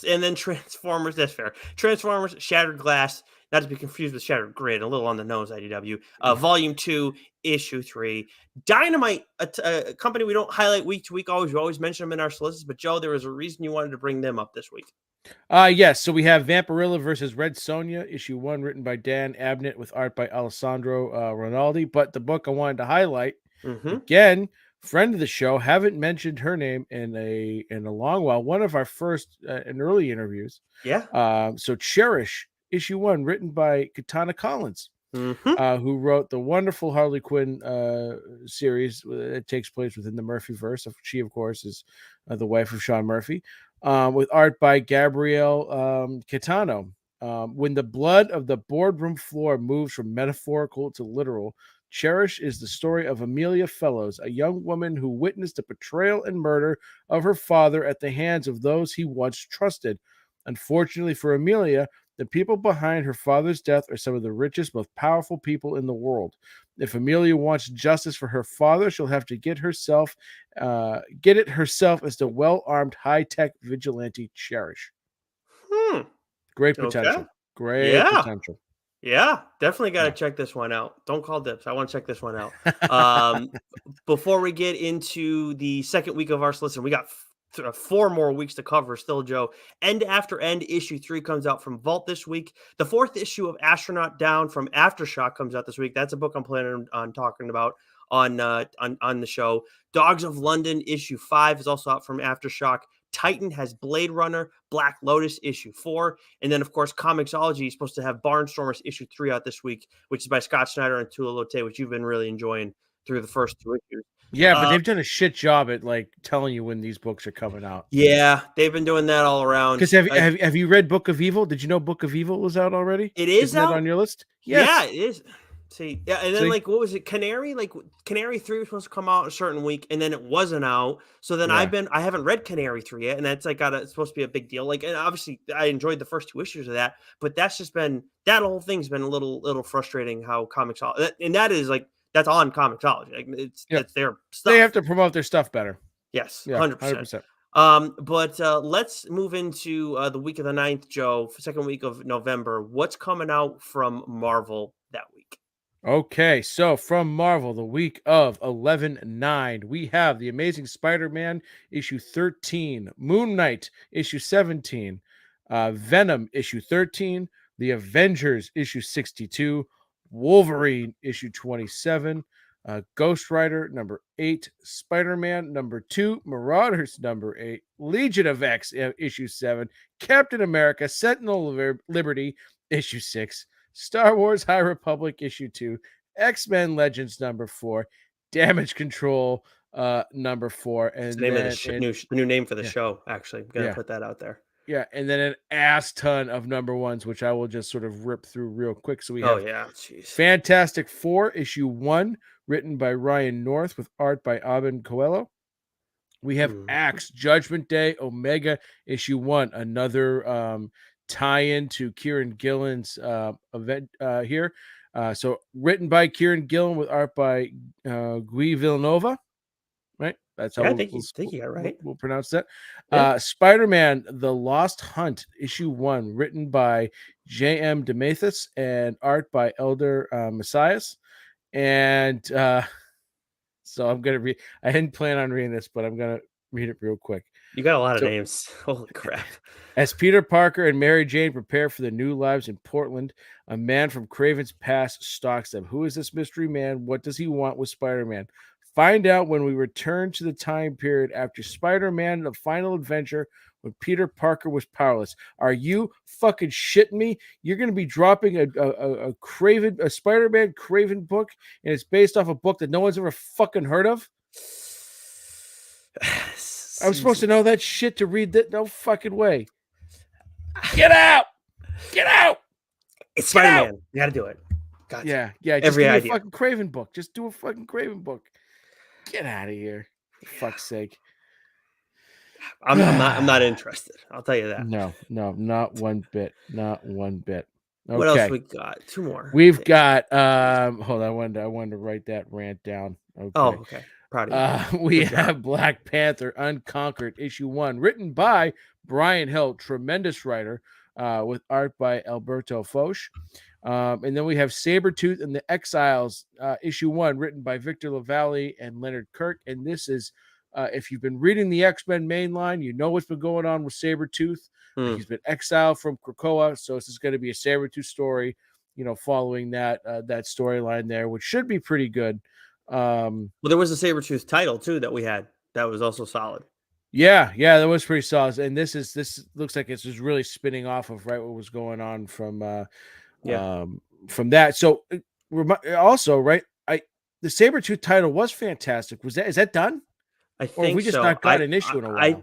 And then Transformers, that's fair. Transformers, Shattered Glass, not to be confused with Shattered Grid, a little on the nose, IDW. Volume 2, Issue 3. Dynamite, a company we don't highlight week to week, we always mention them in our solicits, but Joe, there was a reason you wanted to bring them up this week.
Yes. So we have Vampirilla versus Red Sonja, issue 1, written by Dan Abnett with art by Alessandro Rinaldi. But the book I wanted to highlight, again, friend of the show, haven't mentioned her name in a long while. One of our first and early interviews.
Yeah.
So Cherish, issue 1, written by Katana Collins, who wrote the wonderful Harley Quinn series that takes place within the Murphyverse. She, of course, is the wife of Sean Murphy, with art by Gabrielle Catano. When the blood of the boardroom floor moves from metaphorical to literal, Cherish is the story of Amelia Fellows, a young woman who witnessed the betrayal and murder of her father at the hands of those he once trusted. Unfortunately for Amelia, the people behind her father's death are some of the richest, most powerful people in the world. If Amelia wants justice for her father, she'll have to get it herself as the well-armed, high-tech vigilante Cherish. Great potential.
Okay.
Great potential.
Yeah, definitely got to check this one out. Don't call dips. I want to check this one out. Before we get into the second week of our solicitation, we got 4 more weeks to cover still, Joe. End After End issue 3 comes out from Vault this week. The 4th issue of Astronaut Down from Aftershock comes out this week. That's a book I'm planning on talking about on the show. Dogs of London issue 5 is also out from Aftershock. Titan has Blade Runner, Black Lotus issue 4, and then of course Comixology is supposed to have Barnstormers issue 3 out this week, which is by Scott Snyder and Tula Lotte, which you've been really enjoying through the first 2 issues.
Yeah, but they've done a shit job at like telling you when these books are coming out.
Yeah, they've been doing that all around.
Because have you read Book of Evil? Did you know Book of Evil was out already?
It is
Isn't
out
that on your list? Yes.
Yeah, it is. See, yeah, and then like what was it? Canary? Like Canary 3 was supposed to come out a certain week, and then it wasn't out. So then I haven't read Canary 3 yet, and that's like it's supposed to be a big deal. Like, and obviously I enjoyed the first 2 issues of that, but that's just been that whole thing's been a little frustrating how Comixology, and that is like that's on Comixology. Like that's their stuff.
They have to promote their stuff better.
Yes, 100%. But let's move into the week of the 9th, Joe. Second week of November. What's coming out from Marvel that week?
Okay, so from Marvel, the week of 11/9, we have The Amazing Spider-Man issue 13, Moon Knight issue 17, Venom issue 13, The Avengers issue 62, Wolverine issue 27, Ghost Rider number 8, Spider-Man number 2, Marauders number 8, Legion of X issue 7, Captain America Sentinel of Liberty issue 6, Star Wars High Republic issue 2, X-Men Legends number 4, Damage Control number 4, and
it's the name of the new name for the show. Actually, I'm gonna put that out there.
Yeah, and then an ass ton of number 1s, which I will just sort of rip through real quick. So we have Fantastic Four issue 1, written by Ryan North with art by Abin Coelho. We have Axe Judgment Day Omega issue 1, another tie-in to Kieran Gillen's event here. So written by Kieran Gillen with art by Guy Villanova, right? That's how
Yeah, I
we'll
think you got it right.
we'll pronounce that.
Yeah.
Spider-Man: The Lost Hunt, issue 1, written by J.M. DeMatteis and art by Elder Messias. And so I'm gonna read. I didn't plan on reading this, but I'm gonna read it real quick.
You got a lot of
So,
names. Holy crap.
as Peter Parker and Mary Jane prepare for their new lives in Portland, a man from Craven's past stalks them. Who is this mystery man? What does he want with Spider-Man? Find out when we return to the time period after Spider-Man: The Final Adventure, when Peter Parker was powerless. Are you fucking shitting me? You're going to be dropping a Spider-Man Craven book, and it's based off a book that no one's ever fucking heard of? I'm supposed to know that shit to read that? No fucking way. Get out! Get out!
It's Spider-Man. You got to do it. Gotcha.
Yeah. Just
Every
give me
idea.
a fucking Craven book. Just do a fucking Craven book. Get out of here. For fuck's sake.
I'm not interested. I'll tell you that.
No, not one bit. Not one bit. Okay.
What else we got? Two more.
We've got hold on, I wanted to write that rant down. Okay.
Oh, okay. Proud of you.
We have Black Panther Unconquered, issue 1, written by Brian Hill, tremendous writer, with art by Alberto Foch. And then we have Sabretooth and the Exiles, issue 1, written by Victor LaValle and Leonard Kirk. And this is, if you've been reading the X-Men mainline, you know what's been going on with Sabretooth. He's been exiled from Krakoa, so this is going to be a Sabretooth story, following that storyline there, which should be pretty good.
Well, there was a Sabretooth title too that we had that was also solid.
Yeah, that was pretty solid. And this looks like it's just really spinning off of what was going on from that. So also, right, the Sabretooth title was fantastic. Is that done?
I think
or have we just not got an issue in a while?
I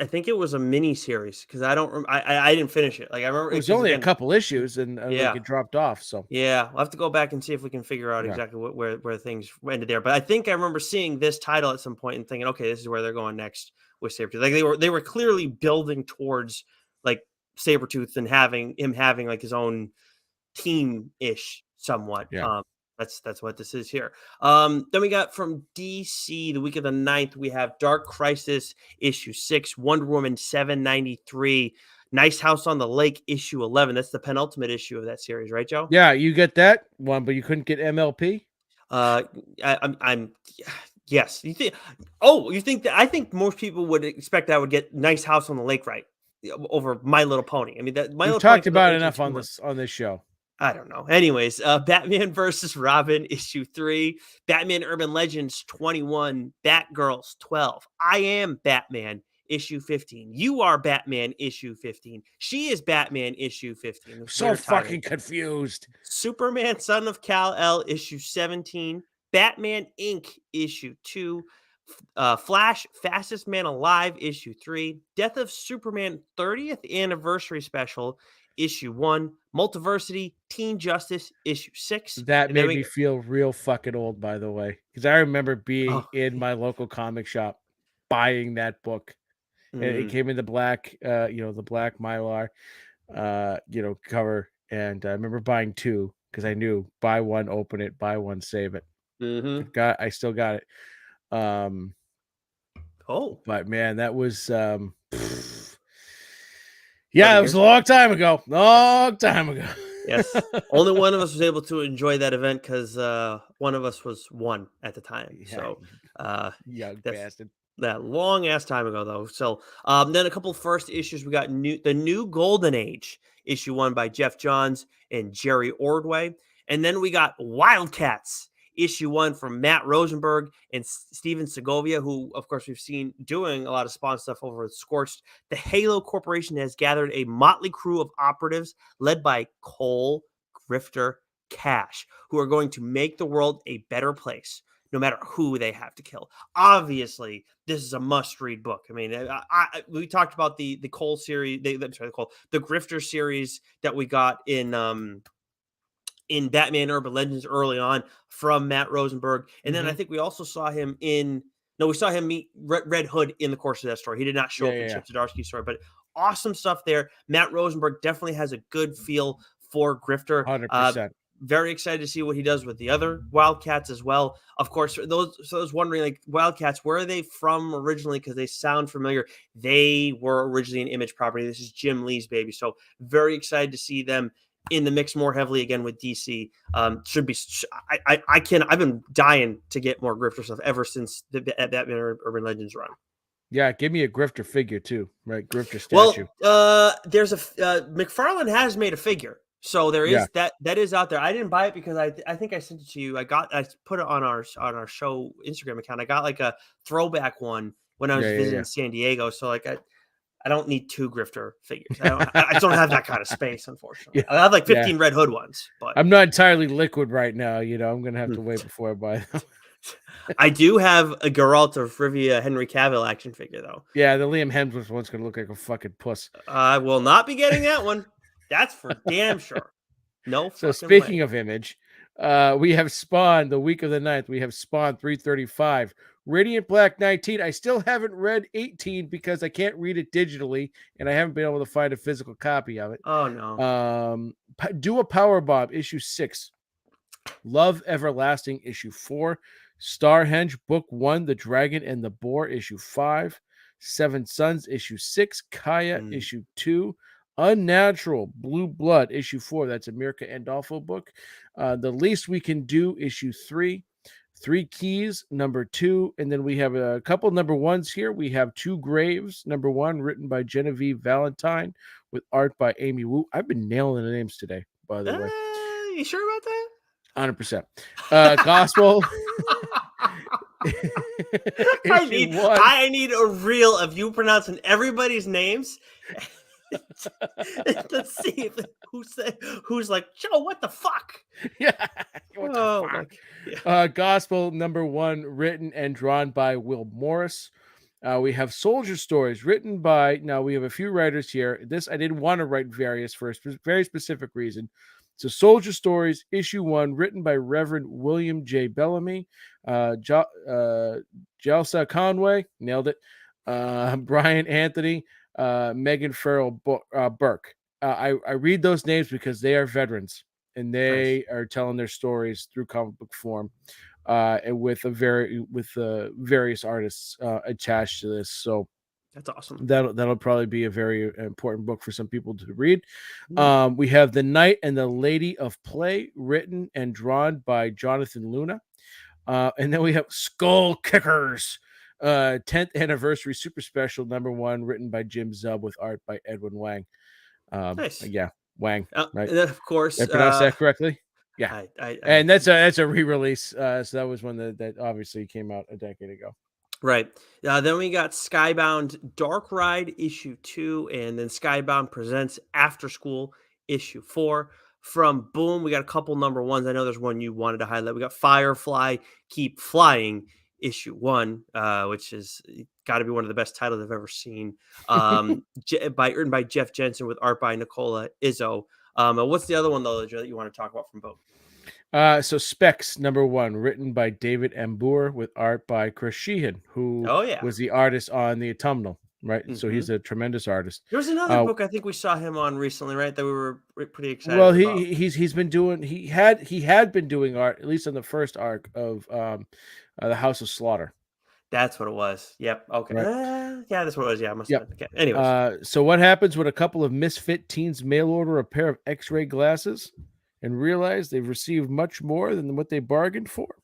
think it was a mini series because I don't. I didn't finish it. Like I remember
it was only a couple issues and like it dropped off. So
yeah, we'll have to go back and see if we can figure out exactly where things ended there. But I think I remember seeing this title at some point and thinking, okay, this is where they're going next with Sabretooth. Like they were clearly building towards like Sabretooth and having like his own team ish somewhat.
Yeah.
That's what this is here. Then we got from DC the week of the 9th, we have Dark Crisis issue 6, Wonder Woman 793, Nice House on the Lake issue 11. That's the penultimate issue of that series, right, Joe?
Yeah, you get that one, but you couldn't get MLP.
I'm yes. You think? Oh, you think that? I think most people would expect I would get Nice House on the Lake right over My Little Pony. I mean, that
we've talked about enough on this show.
I don't know. Anyways, Batman versus Robin issue 3, Batman Urban Legends 21, Batgirls 12, I Am Batman issue 15, You Are Batman issue 15, She is Batman issue 15.
So fucking confused.
Superman Son of Kal-El issue 17, Batman Inc. issue 2, Flash Fastest Man Alive issue 3, Death of Superman 30th Anniversary Special issue 1, Multiversity Teen Justice issue 6.
That made me feel real fucking old, by the way, because I remember being in my local comic shop buying that book. And it came in the black, the black Mylar, cover. And I remember buying 2 because I knew buy one, open it, buy one, save it. I still got it. But man, that was yeah, it was a long time ago.
Yes. Only one of us was able to enjoy that event because one of us was 1 at the time. So
young bastard.
That long ass time ago though. So then a couple first issues. We got the new Golden Age issue 1 by Jeff Johns and Jerry Ordway. And then we got Wildcats issue 1 from Matt Rosenberg and Steven Segovia, who, of course, we've seen doing a lot of Spawn stuff over at Scorched. The Halo Corporation has gathered a motley crew of operatives led by Cole, Grifter, Cash, who are going to make the world a better place, no matter who they have to kill. Obviously, this is a must-read book. I mean, we talked about the Cole series, the Grifter series that we got in Batman Urban Legends early on from Matt Rosenberg. And then I think we also saw him we saw him meet Red Hood in the course of that story. He did not show up in Chip Zdarsky's story, but awesome stuff there. Matt Rosenberg definitely has a good feel for Grifter.
100%.
Very excited to see what he does with the other Wildcats as well. Of course, those wondering, like, Wildcats, where are they from originally? Because they sound familiar. They were originally an Image property. This is Jim Lee's baby. So very excited to see them in the mix more heavily again with DC. Should be. I can. I've been dying to get more Grifter stuff ever since the Batman Urban Legends run.
Yeah, give me a Grifter figure too, right? Grifter statue.
Well, there's a McFarlane has made a figure, so there is that is out there. I didn't buy it because I think I sent it to you. I put it on our show Instagram account. I got like a throwback one when I was visiting San Diego. So like I don't need 2 Grifter figures. I don't have that kind of space, unfortunately. I have like 15 Red Hood ones, but
I'm not entirely liquid right now. I'm gonna have to wait before I buy them.
I do have a Geralt of Rivia Henry Cavill action figure, though.
Yeah, the Liam Hemsworth one's gonna look like a fucking puss.
I will not be getting that one. That's for damn sure. No.
So speaking of Image, we have Spawn the week of the 9th. We have Spawn 335, Radiant Black 19. I still haven't read 18 because I can't read it digitally, and I haven't been able to find a physical copy of it.
Oh no.
Do a Power Bomb issue 6. Love Everlasting issue 4, Starhenge book 1, The Dragon and the Boar issue 5, Seven Sons issue 6, Kaya issue 2, Unnatural Blue Blood issue 4. That's a Mirka Andolfo book. The Least We Can Do issue 3, Three Keys number 2, and then we have a couple number 1s here. We have Two Graves number 1, written by Genevieve Valentine with art by Amy Wu. I've been nailing the names today, by the way.
You sure about that?
100%. Gospel.
I need a reel of you pronouncing everybody's names. Let's see who's like, Joe, what the fuck?
Yeah. What the fuck? Yeah. Gospel number 1, written and drawn by Will Morris. We have Soldier Stories written by, now we have a few writers here. This, I didn't want to write various for a very specific reason. So Soldier Stories, issue 1, written by Reverend William J. Bellamy, Jalsa Conway, nailed it, Brian Anthony, Megan Farrell Burke. I read those names because they are veterans, and they are telling their stories through comic book form, and with various artists attached to this. So
that's awesome.
That'll probably be a very important book for some people to read. We have The Knight and the Lady of Play, written and drawn by Jonathan Luna. And then we have Skull Kickers, 10th anniversary super special number 1, written by Jim Zub with art by Edwin Wang.
Nice.
Yeah, Wang. Right?
And then of course,
did I pronounce that correctly? Yeah. And that's a re-release. So that was one that obviously came out a decade ago.
Right. Then we got Skybound Dark Ride issue 2, and then Skybound Presents After School issue 4. From Boom, we got a couple number 1s. I know there's one you wanted to highlight. We got Firefly Keep Flying issue 1, which is got to be one of the best titles I've ever seen. Written by Jeff Jensen with art by Nicola Izzo. What's the other one though that you want to talk about from Boom?
So Specs number 1, written by David Embour with art by Chris Sheehan, who was the artist on the Autumnal, right? So he's a tremendous artist.
There was another book I think we saw him on recently, right? That we were pretty excited
about. He's been doing he had been doing art, at least on the first arc of the House of Slaughter.
That's what it was. Yep. Okay.
Right.
Yeah, that's what it was. Yeah, must have been. Okay. Anyways.
So what happens when a couple of misfit teens mail order a pair of X-ray glasses and realize they've received much more than what they bargained for?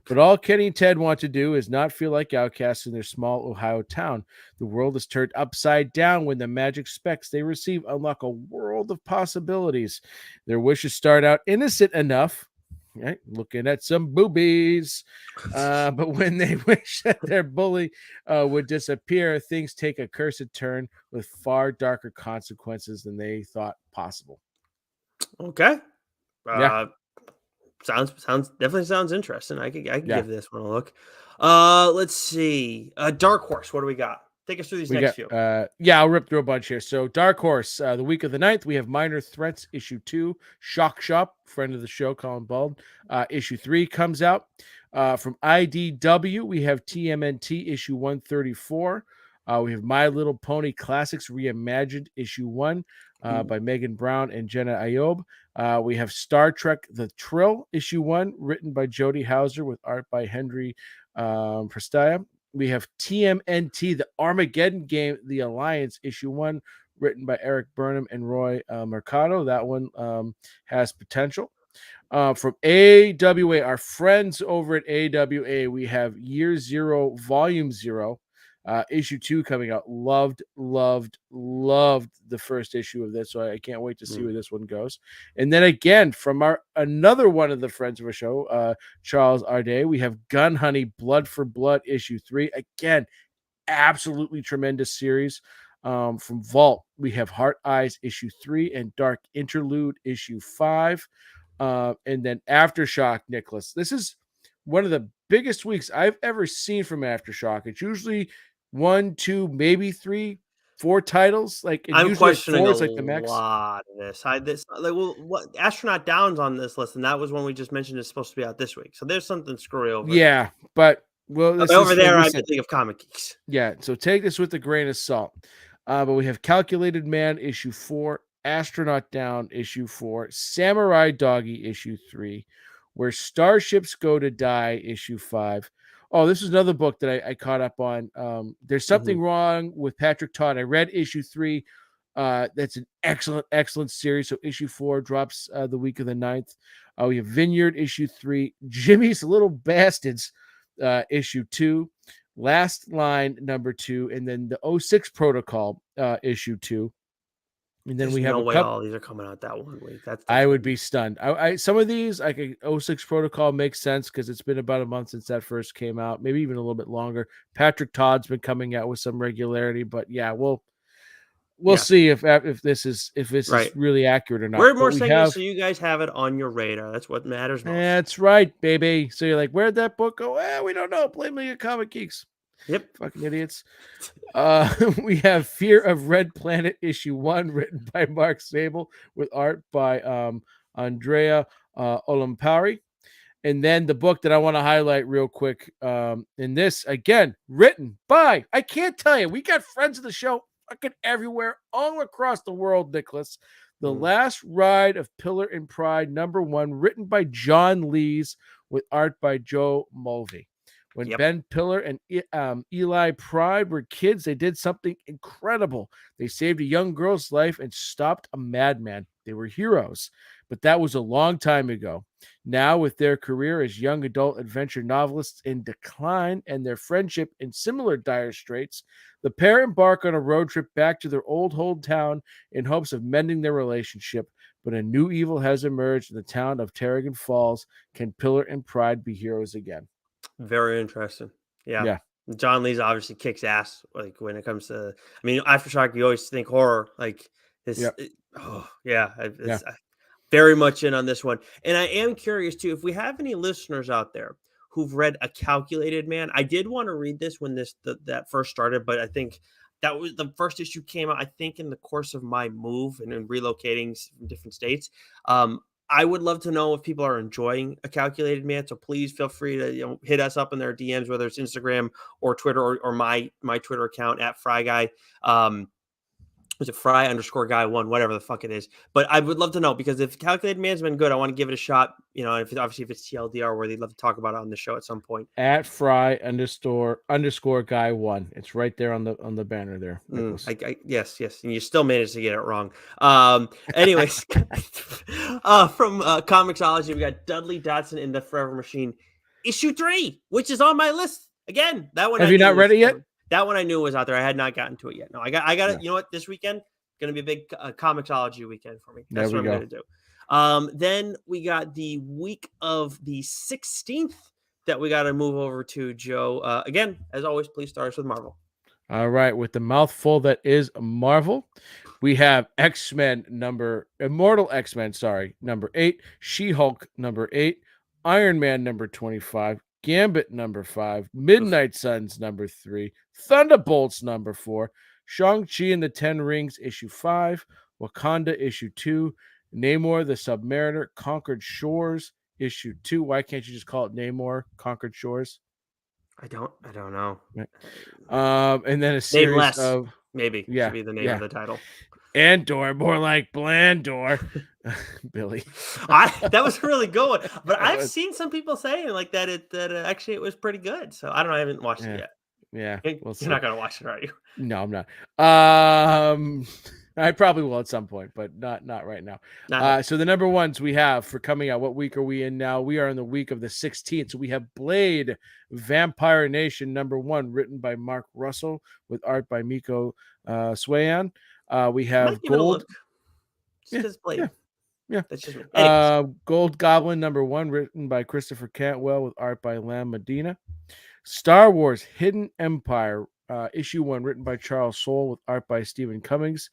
But all Kenny and Ted want to do is not feel like outcasts in their small Ohio town. The world is turned upside down when the magic specs they receive unlock a world of possibilities. Their wishes start out innocent enough, right? Looking at some boobies. But when they wish that their bully would disappear, things take a cursed turn with far darker consequences than they thought possible.
Okay. Definitely sounds interesting. I could give this one a look. Let's see. Dark Horse. What do we got? Take us through these next few.
I'll rip through a bunch here. So Dark Horse, the week of the 9th, we have Minor Threats issue 2, Shock Shop, friend of the show, Colin Bald. Issue 3 comes out. From IDW, we have TMNT issue 134. We have My Little Pony Classics Reimagined issue 1, by Megan Brown and Jenna Ayob. We have Star Trek The Trill, issue 1, written by Jody Hauser with art by Henry Prestaya. We have TMNT, The Armageddon Game, The Alliance, issue 1, written by Eric Burnham and Roy Mercado. That one has potential. From AWA, our friends over at AWA, we have Year Zero, Volume 0, issue 2 coming out. Loved the first issue of this, so I can't wait to see where this one goes. And then again, from another one of the friends of our show, Charles Arday, we have Gun Honey, Blood for Blood, issue 3. Again, absolutely tremendous series. From Vault, we have Heart Eyes, issue 3, and Dark Interlude, issue 5. And then Aftershock, Nicholas. This is one of the biggest weeks I've ever seen from Aftershock. It's usually 1, 2, maybe 3, 4 titles. Like
I'm
usually
questioning
4
a
is like the max.
lot of this. Well, what Astronaut Down's on this list, and that was one we just mentioned is supposed to be out this week. So there's something screwy over.
Yeah, but this
over
is,
there.
like
I'm thinking of Comic Geeks.
Yeah, so take this with a grain of salt. But we have Calculated Man, issue 4, Astronaut Down, issue 4, Samurai Doggy, issue 3, Where Starships Go to Die, issue 5. Oh, this is another book that I caught up on. There's Something Wrong with Patrick Todd. I read issue 3. That's an excellent series. So issue 4 drops the week of the 9th. We have Vineyard, issue 3, Jimmy's Little Bastards, issue 2, Last Line, number 2, and then the 06 Protocol, issue 2. And then we have
no
a
way
couple.
all these are coming out that one week.
I would be stunned. Some of these, like 06 Protocol, makes sense because it's been about a month since that first came out, maybe even a little bit longer. Patrick Todd's been coming out with some regularity, but yeah, we'll see if this is really accurate or not.
We're more saying this so you guys have it on your radar. That's what matters most.
That's right, baby. So you're like, where'd that book go? We don't know. Blame me, Comic Geeks.
Yep.
Fucking idiots. We have Fear of Red Planet, issue 1, written by Mark Sable with art by Andrea Olampari. And then the book that I want to highlight real quick, in this, again, written by, I can't tell you, we got friends of the show fucking everywhere, all across the world, Nicholas. The Last Ride of Pillar and Pride, number 1, written by John Lees with art by Joe Mulvey. When Ben Pillar and Eli Pride were kids, they did something incredible. They saved a young girl's life and stopped a madman. They were heroes, but that was a long time ago. Now, with their career as young adult adventure novelists in decline and their friendship in similar dire straits, the pair embark on a road trip back to their old hometown in hopes of mending their relationship. But a new evil has emerged in the town of Tarragon Falls. Can Pillar and Pride be heroes again?
Very interesting. Yeah. John Lee's obviously kicks ass. Like when it comes to, Aftershock, you always think horror. Like this. Very much in on this one. And I am curious too, if we have any listeners out there who've read A Calculated Man. I did want to read this when that first started, but I think that was the first issue came out, I think, in the course of my move and in relocating from different states. I would love to know if people are enjoying A Calculated Man. So please feel free to hit us up in their DMs, whether it's Instagram or Twitter or my Twitter account at Fry Guy. Was it Fry_Guy1, whatever the fuck it is. But I would love to know, because if Calculated Man's been good, I want to give it a shot. If it's TLDR, where they'd love to talk about it on the show at some point.
At Fry_Guy1. It's right there on the banner there.
Yes. And you still managed to get it wrong. Anyways, from Comixology, we got Dudley Dotson in the Forever Machine, issue 3, which is on my list. Again, that one.
Have you not read it yet?
That one I knew was out there. I had not gotten to it yet. No, I got it. You know what? This weekend going to be a big Comixology weekend for me. That's what I'm going to do. Then we got the week of the 16th that we got to move over to, Joe. Again, as always, please start us with Marvel.
All right. With the mouthful that is Marvel, we have Immortal X-Men, number 8, She-Hulk, number 8, Iron Man, number 25, Gambit, number 5, Midnight Suns, number 3, Thunderbolts, number 4, Shang-Chi and the Ten Rings, issue 5, Wakanda, issue 2, Namor the Submariner, Conquered Shores, issue 2. Why can't you just call it Namor, Conquered Shores?
I don't know.
Right. And then a series of
maybe should be the name of the title.
Andor, more like Blandor. Billy.
That was a really good one. But
That
I've
was-
seen some people saying like that actually it was pretty good. So I don't know. I haven't watched it
yeah,
yet.
yeah, we'll
You're
see.
not gonna watch it, are you?
No, I'm not. Um, I probably will at some point, but not right now.
Not now.
So the number ones we have for coming out. What week are we in now? We are in the week of the 16th. So we have Blade, Vampire Nation #1, written by Mark Russell with art by Miko Swayan. We
I might
have
give it a
Gold.
look. Just
Yeah,
because
yeah,
Blade.
yeah.
That's just me. Anyways.
Gold Goblin #1, written by Christopher Cantwell with art by Lam Medina. Star Wars Hidden Empire, issue 1, written by Charles Soule with art by Stephen Cummings.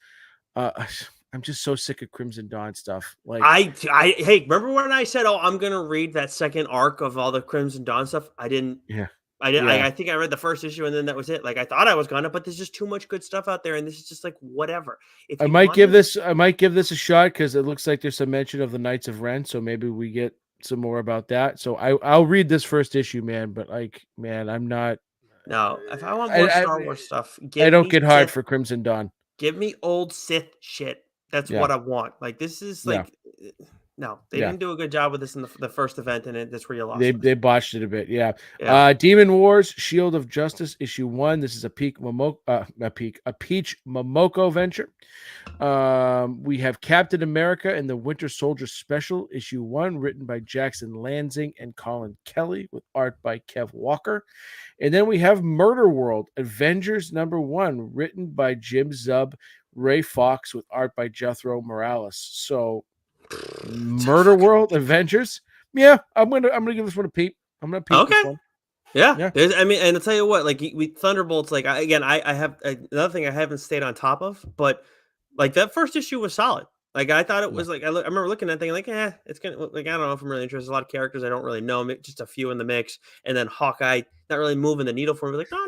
I'm just so sick of Crimson Dawn stuff. Like,
Hey, remember when I said, "Oh, I'm gonna read that second arc of all the Crimson Dawn stuff"? I didn't.
yeah,
I did.
yeah.
I think I read the first issue and then that was it. Like I thought I was gonna, but there's just too much good stuff out there, and this is just like whatever. If
I
you
might
want
give
to,
this. I might give this a shot because it looks like there's some mention of the Knights of Ren. So maybe we get some more about that. So I'll read this first issue, man. But like, man, I'm not.
no. If I want
I
more
I,
Star Wars stuff,
I
give
don't
me
get hard
Sith.
for Crimson Dawn.
Give me old Sith shit. That's
Yeah,
what I want. Like this is
yeah,
like, no, they
yeah.
didn't do a good job with this in the first event, and that's where you
They
lost us.
they botched it a bit, yeah.
Yeah.
Demon Wars, Shield of Justice, issue 1. This is a a Peach Momoko venture. We have Captain America and the Winter Soldier Special, issue 1, written by Jackson Lansing and Colin Kelly, with art by Kev Walker. And then we have Murder World, Avengers #1, written by Jim Zub, Ray Fox, with art by Jethro Morales. So
It's a
Murder
fucking
World Avengers. Yeah, I'm gonna give this one a peep. I'm gonna peep this
okay.
one.
Yeah,
Yeah,
I mean, and I'll tell you what, like we Thunderbolts, like I have another thing I haven't stayed on top of, but like that first issue was solid. Like I thought it
yeah.
was like I remember looking at that thing like, it's gonna like I don't know if I'm really interested. There's a lot of characters I don't really know, just a few in the mix, and then Hawkeye not really moving the needle for me. Like no,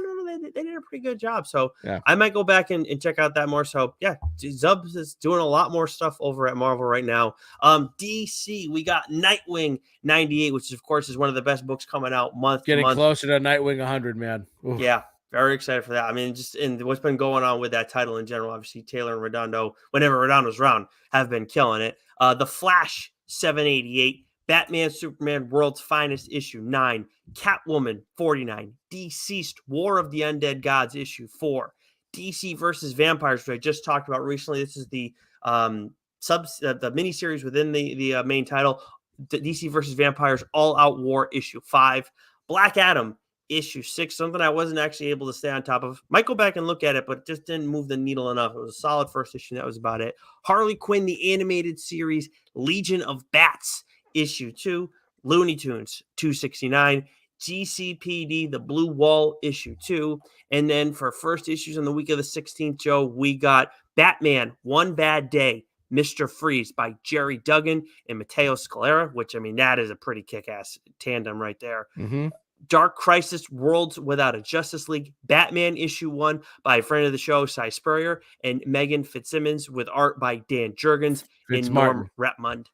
they did a pretty good job. So
Yeah.
I might go back and check out that more. So yeah, Zubs is doing a lot more stuff over at Marvel right now. DC, we got Nightwing 98, which of course is one of the best books coming out month to
Getting
month.
closer to Nightwing 100, man. Oof.
Yeah, very excited for that. I mean, just in what's been going on with that title in general. Obviously, Taylor and Redondo, whenever Redondo's around, have been killing it. The Flash 788, Batman Superman World's Finest issue 9, Catwoman 49, Deceased War of the Undead Gods issue 4, DC versus Vampires, which I just talked about recently. This is the the miniseries within the main title. DC versus Vampires All Out War issue 5, Black Adam issue 6, something I wasn't actually able to stay on top of. Might go back and look at it, but it just didn't move the needle enough. It was a solid first issue. That was about it. Harley Quinn, the animated series, Legion of Bats, issue 2, Looney Tunes, 269, GCPD, The Blue Wall, issue 2. And then for first issues on the week of the 16th, Joe, we got Batman, One Bad Day, Mr. Freeze by Jerry Duggan and Matteo Scalera, which, I mean, that is a pretty kick-ass tandem right there.
Mm-hmm.
Dark Crisis Worlds Without a Justice League, Batman issue 1 by a friend of the show, Cy Spurrier, and Megan Fitzsimmons, with art by Dan Jurgens and Norm
Fitzmartin.
Repmund.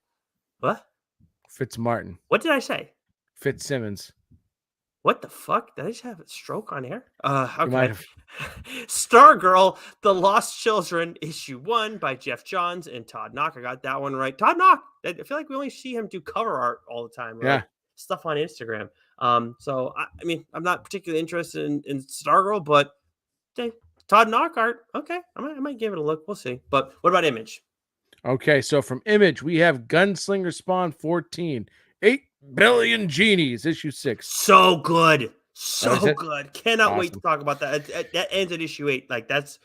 What?
Fitzmartin.
What did I say?
Fitzsimmons.
What the fuck? Did I just have a stroke on air?
You might
Okay.
have.
Stargirl, The Lost Children, issue 1 by Jeff Johns and Todd Knock. I got that one right. Todd Knock. I feel like we only see him do cover art all the time, right?
Yeah.
Stuff on Instagram. So I mean, I'm not particularly interested in Stargirl, but hey, Todd Knock art. Okay, I might give it a look. We'll see. But what about Image?
Okay, so from Image, we have Gunslinger Spawn 14, 8 Billion Genies, issue 6.
So good.
That
So
is it?
good. Cannot wait to
Awesome.
talk about that. That ends at issue 8. Like that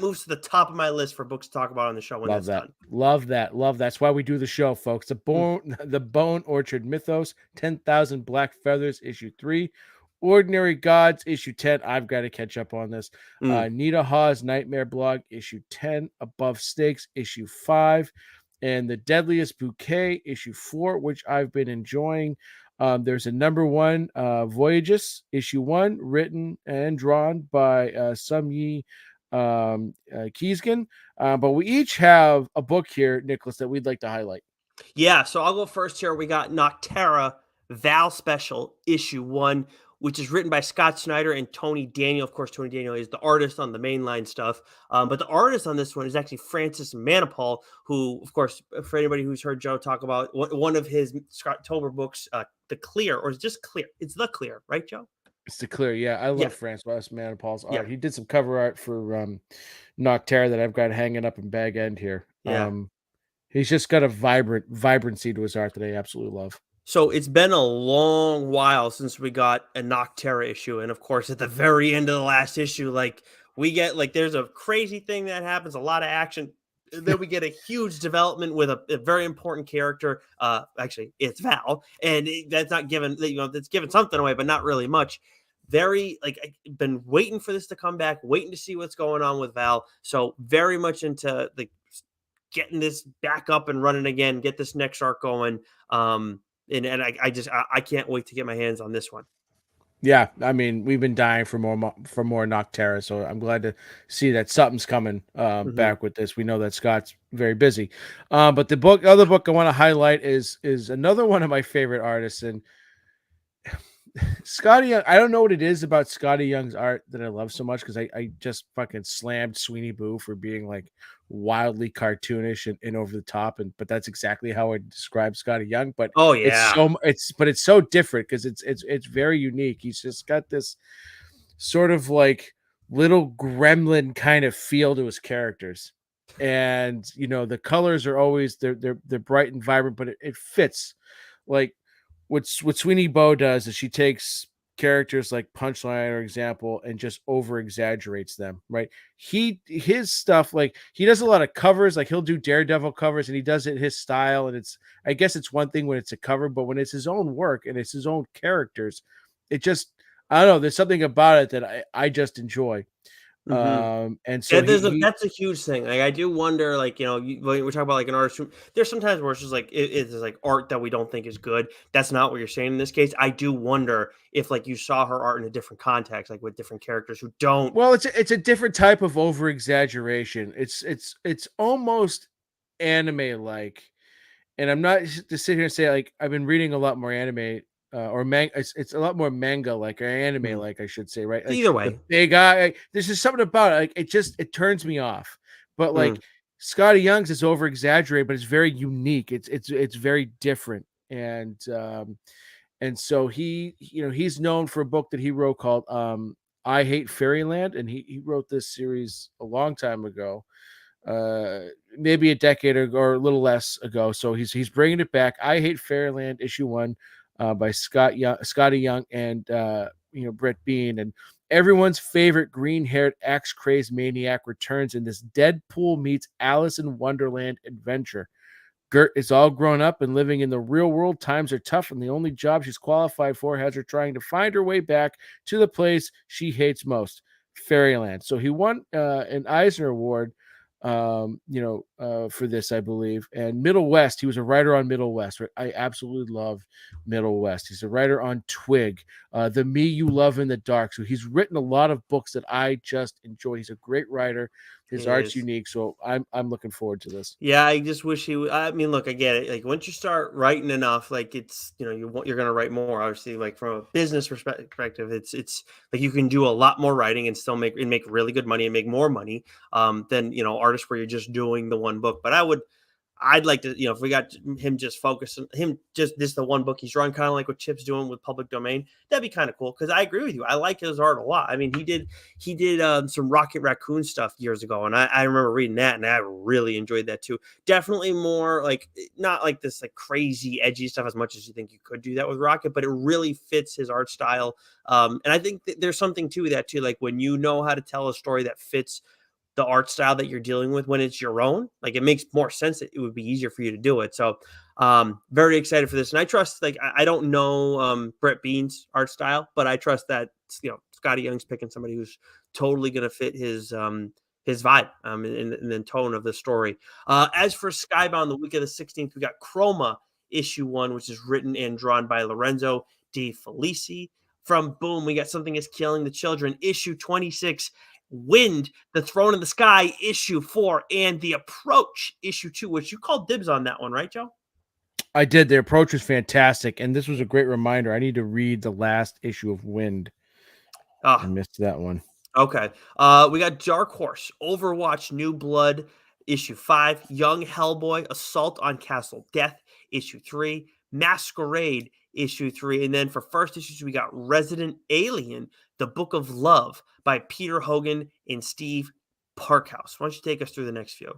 moves to the top of my list for books to talk about on the show when
Love
that's
that.
done.
Love that. Love that. That's why we do the show, folks. The Bone Orchard Mythos, 10,000 Black Feathers, issue 3. Ordinary Gods, issue 10. I've got to catch up on this. Nita Hawes Nightmare Blog, issue 10. Above Stakes, issue 5. And The Deadliest Bouquet, issue 4, which I've been enjoying. There's a #1, Voyages, issue 1, written and drawn by Sum Yi Kiesgen. But we each have a book here, Nicholas, that we'd like to highlight.
Yeah, so I'll go first here. We got Noctera Val Special issue 1. which is written by Scott Snyder and Tony Daniel. Of course, Tony Daniel is the artist on the mainline stuff. But the artist on this one is actually Francis Manipal, who, of course, for anybody who's heard Joe talk about one of his Scott Tober books, The Clear, or it's just Clear. It's The Clear, right, Joe?
It's the clear. Yeah, I
Yeah,
love Francois Manipal's
yeah,
art. He did some cover art for Nocterra that I've got hanging up in Bag End here.
yeah.
He's just got a vibrancy to his art that I absolutely love.
So it's been a long while since we got a Nocterra issue, and of course, at the very end of the last issue, like we get like there's a crazy thing that happens, a lot of action. Then we get a huge development with a very important character. Actually, it's Val, and that's not given. That's giving something away, but not really much. Very like I've been waiting for this to come back, waiting to see what's going on with Val. So very much into like getting this back up and running again, get this next arc going. And I can't wait to get my hands on this one.
Yeah, I mean, we've been dying for more Nocterra, so I'm glad to see that something's coming
Mhm.
back with this. We know that Scott's very busy, but the other book I want to highlight is another one of my favorite artists, and Scotty Young. I don't know what it is about Scotty Young's art that I love so much because I just fucking slammed Sweeney Boo for being like wildly cartoonish and over the top, but that's exactly how I describe Scotty Young. But
Oh
it's
yeah.
it's so different because it's very unique. He's just got this sort of like little gremlin kind of feel to his characters, and the colors are always they're bright and vibrant, but it fits like what Sweeney Bo does is she takes characters like Punchline or example and just over exaggerates them, right? His stuff, like he does a lot of covers, like he'll do Daredevil covers and he does it his style. And I guess it's one thing when it's a cover, but when it's his own work and it's his own characters, it just I don't know, there's something about it that I just enjoy.
hmm
And
Yeah,
so he
that's a huge thing. Like I do wonder, like when we talk about like an artist, there's sometimes where it's just like it's like art that we don't think is good. That's not what you're saying in this case. I do wonder if like you saw her art in a different context, like with different characters who don't.
well, it's a different type of over exaggeration. It's almost anime like. And I'm not to sit here and say like I've been reading a lot more anime or manga. It's a lot more manga like or anime
Mhm.
like I should say, right? Like
Either
the
way.
big eye. There's just something about it. Like it turns me off. But
Mm,
like Scotty Young's is over exaggerated, but it's very unique. It's very different. And so he's known for a book that he wrote called I Hate Fairyland, and he wrote this series a long time ago, uh maybe a decade ago or a little less ago. So he's bringing it back. I Hate Fairyland issue 1 by Scotty Young and Brett Bean, and everyone's favorite green-haired axe-crazed maniac returns in this Deadpool meets Alice in Wonderland adventure. Gert is all grown up and living in the real world. Times are tough, and the only job she's qualified for has her trying to find her way back to the place she hates most, Fairyland. So he won an Eisner Award, for this, I believe. And Middle West, he was a writer on Middle West. Right? I absolutely love Middle West. He's a writer on Twig, The Me You Love in the Dark. So he's written a lot of books that I just enjoy. He's a great writer.
he
His art's
is.
unique, so I'm looking forward to this.
Yeah, I just wish he would. I mean, look, I get it. Like once you start writing enough, like it's you're gonna write more. Obviously, like from a business perspective, it's like you can do a lot more writing and still make really good money and make more money than artists where you're just doing the one book. But I'd like to, if we got him just focusing him just this the one book he's run, kind of like what Chip's doing with Public Domain. That'd be kind of cool because I agree with you. I like his art a lot. I mean, he did some Rocket Raccoon stuff years ago, and I remember reading that, and I really enjoyed that too. Definitely more like not like this like crazy edgy stuff as much as you think you could do that with Rocket, but it really fits his art style. And I think there's something to that too. Like when you know how to tell a story that fits the art style that you're dealing with when it's your own, like it makes more sense that it would be easier for you to do it. So very excited for this. And I trust, like, I don't know Brett Bean's art style, but I trust that, Scotty Young's picking somebody who's totally going to fit his vibe and the tone of the story. As for Skybound, the week of the 16th, we got Chroma issue 1, which is written and drawn by Lorenzo De Felici. From Boom, we got Something is Killing the Children, issue 26. Wind, The Throne in the Sky, issue 4, and The Approach, issue 2, which you called dibs on that one, right, Joe?
I did. The approach was fantastic, and this was a great reminder. I need to read the last issue of Wind. I
Ah,
missed that one.
okay. We got Dark Horse, Overwatch, New Blood, issue 5, Young Hellboy, Assault on Castle Death, issue 3, Masquerade, issue 3, and then for first issues we got Resident Alien, The Book of Love by Peter Hogan and Steve Parkhouse. Why don't you take us through the next few?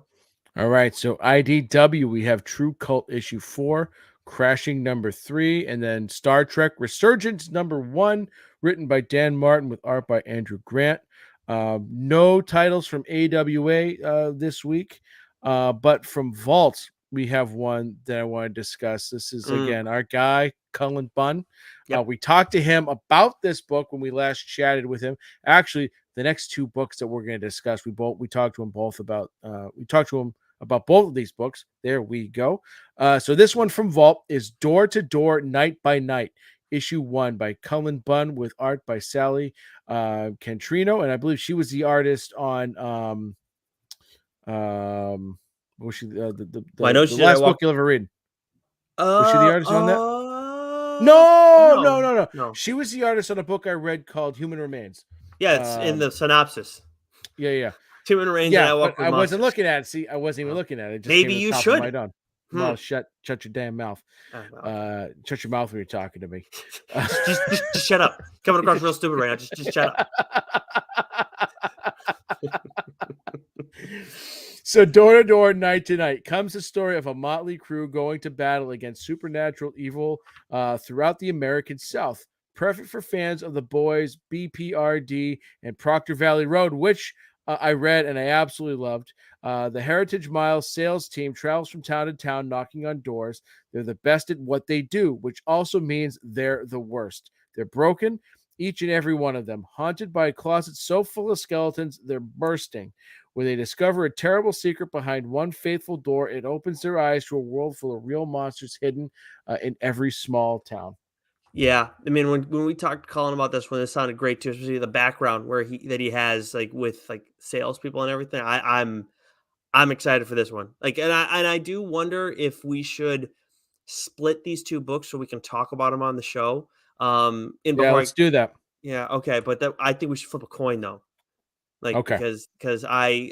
All right, so IDW, we have True Cult issue 4, Crashing number 3, and then Star Trek Resurgence number 1, written by Dan Martin with art by Andrew Grant. No titles from AWA this week, but from Vault, we have one that I want to discuss. This is,
Mm,
again, our guy, Cullen Bunn.
yep.
We talked to him about this book when we last chatted with him. Actually, the next two books that we're going to discuss, we talked to him both about. We talked to him about both of these books. There we go. So this one from Vault is Door to Door, Night by Night, issue 1 by Cullen Bunn with art by Sally Cantrino, and I believe she was the artist on what was she
Well, I know
the
she did. I
last book
walked.
you'll ever read. Was she the artist on that? No.
No.
She was the artist on a book I read called Human Remains.
Yeah, it's in the synopsis.
Yeah.
Human Remains and
Yeah,
I Walk
but
with
I
Monsters.
wasn't looking at it. See, I wasn't even looking at it. It just
Maybe
came to the
you
top
should.
of my tongue. Well, shut your damn mouth.
Oh, well.
Shut your mouth when you're talking to me.
just shut up. Coming across real stupid right now. Just shut up.
So Door to Door, Night to Night comes the story of a motley crew going to battle against supernatural evil throughout the American South. Perfect for fans of The Boys, BPRD, and Proctor Valley Road, which I read and I absolutely loved. The Heritage Miles sales team travels from town to town knocking on doors. They're the best at what they do, which also means they're the worst. They're broken, each and every one of them, haunted by a closet so full of skeletons they're bursting. When they discover a terrible secret behind one faithful door, it opens their eyes to a world full of real monsters hidden in every small town.
Yeah, I mean, when we talked to Colin about this one, it sounded great too, especially the background where he has like with like salespeople and everything. I'm excited for this one. Like, and I do wonder if we should split these two books so we can talk about them on the show. And
Yeah,
before I,
let's do that.
yeah, okay, but I think we should flip a coin though. Like,
Okay.
because I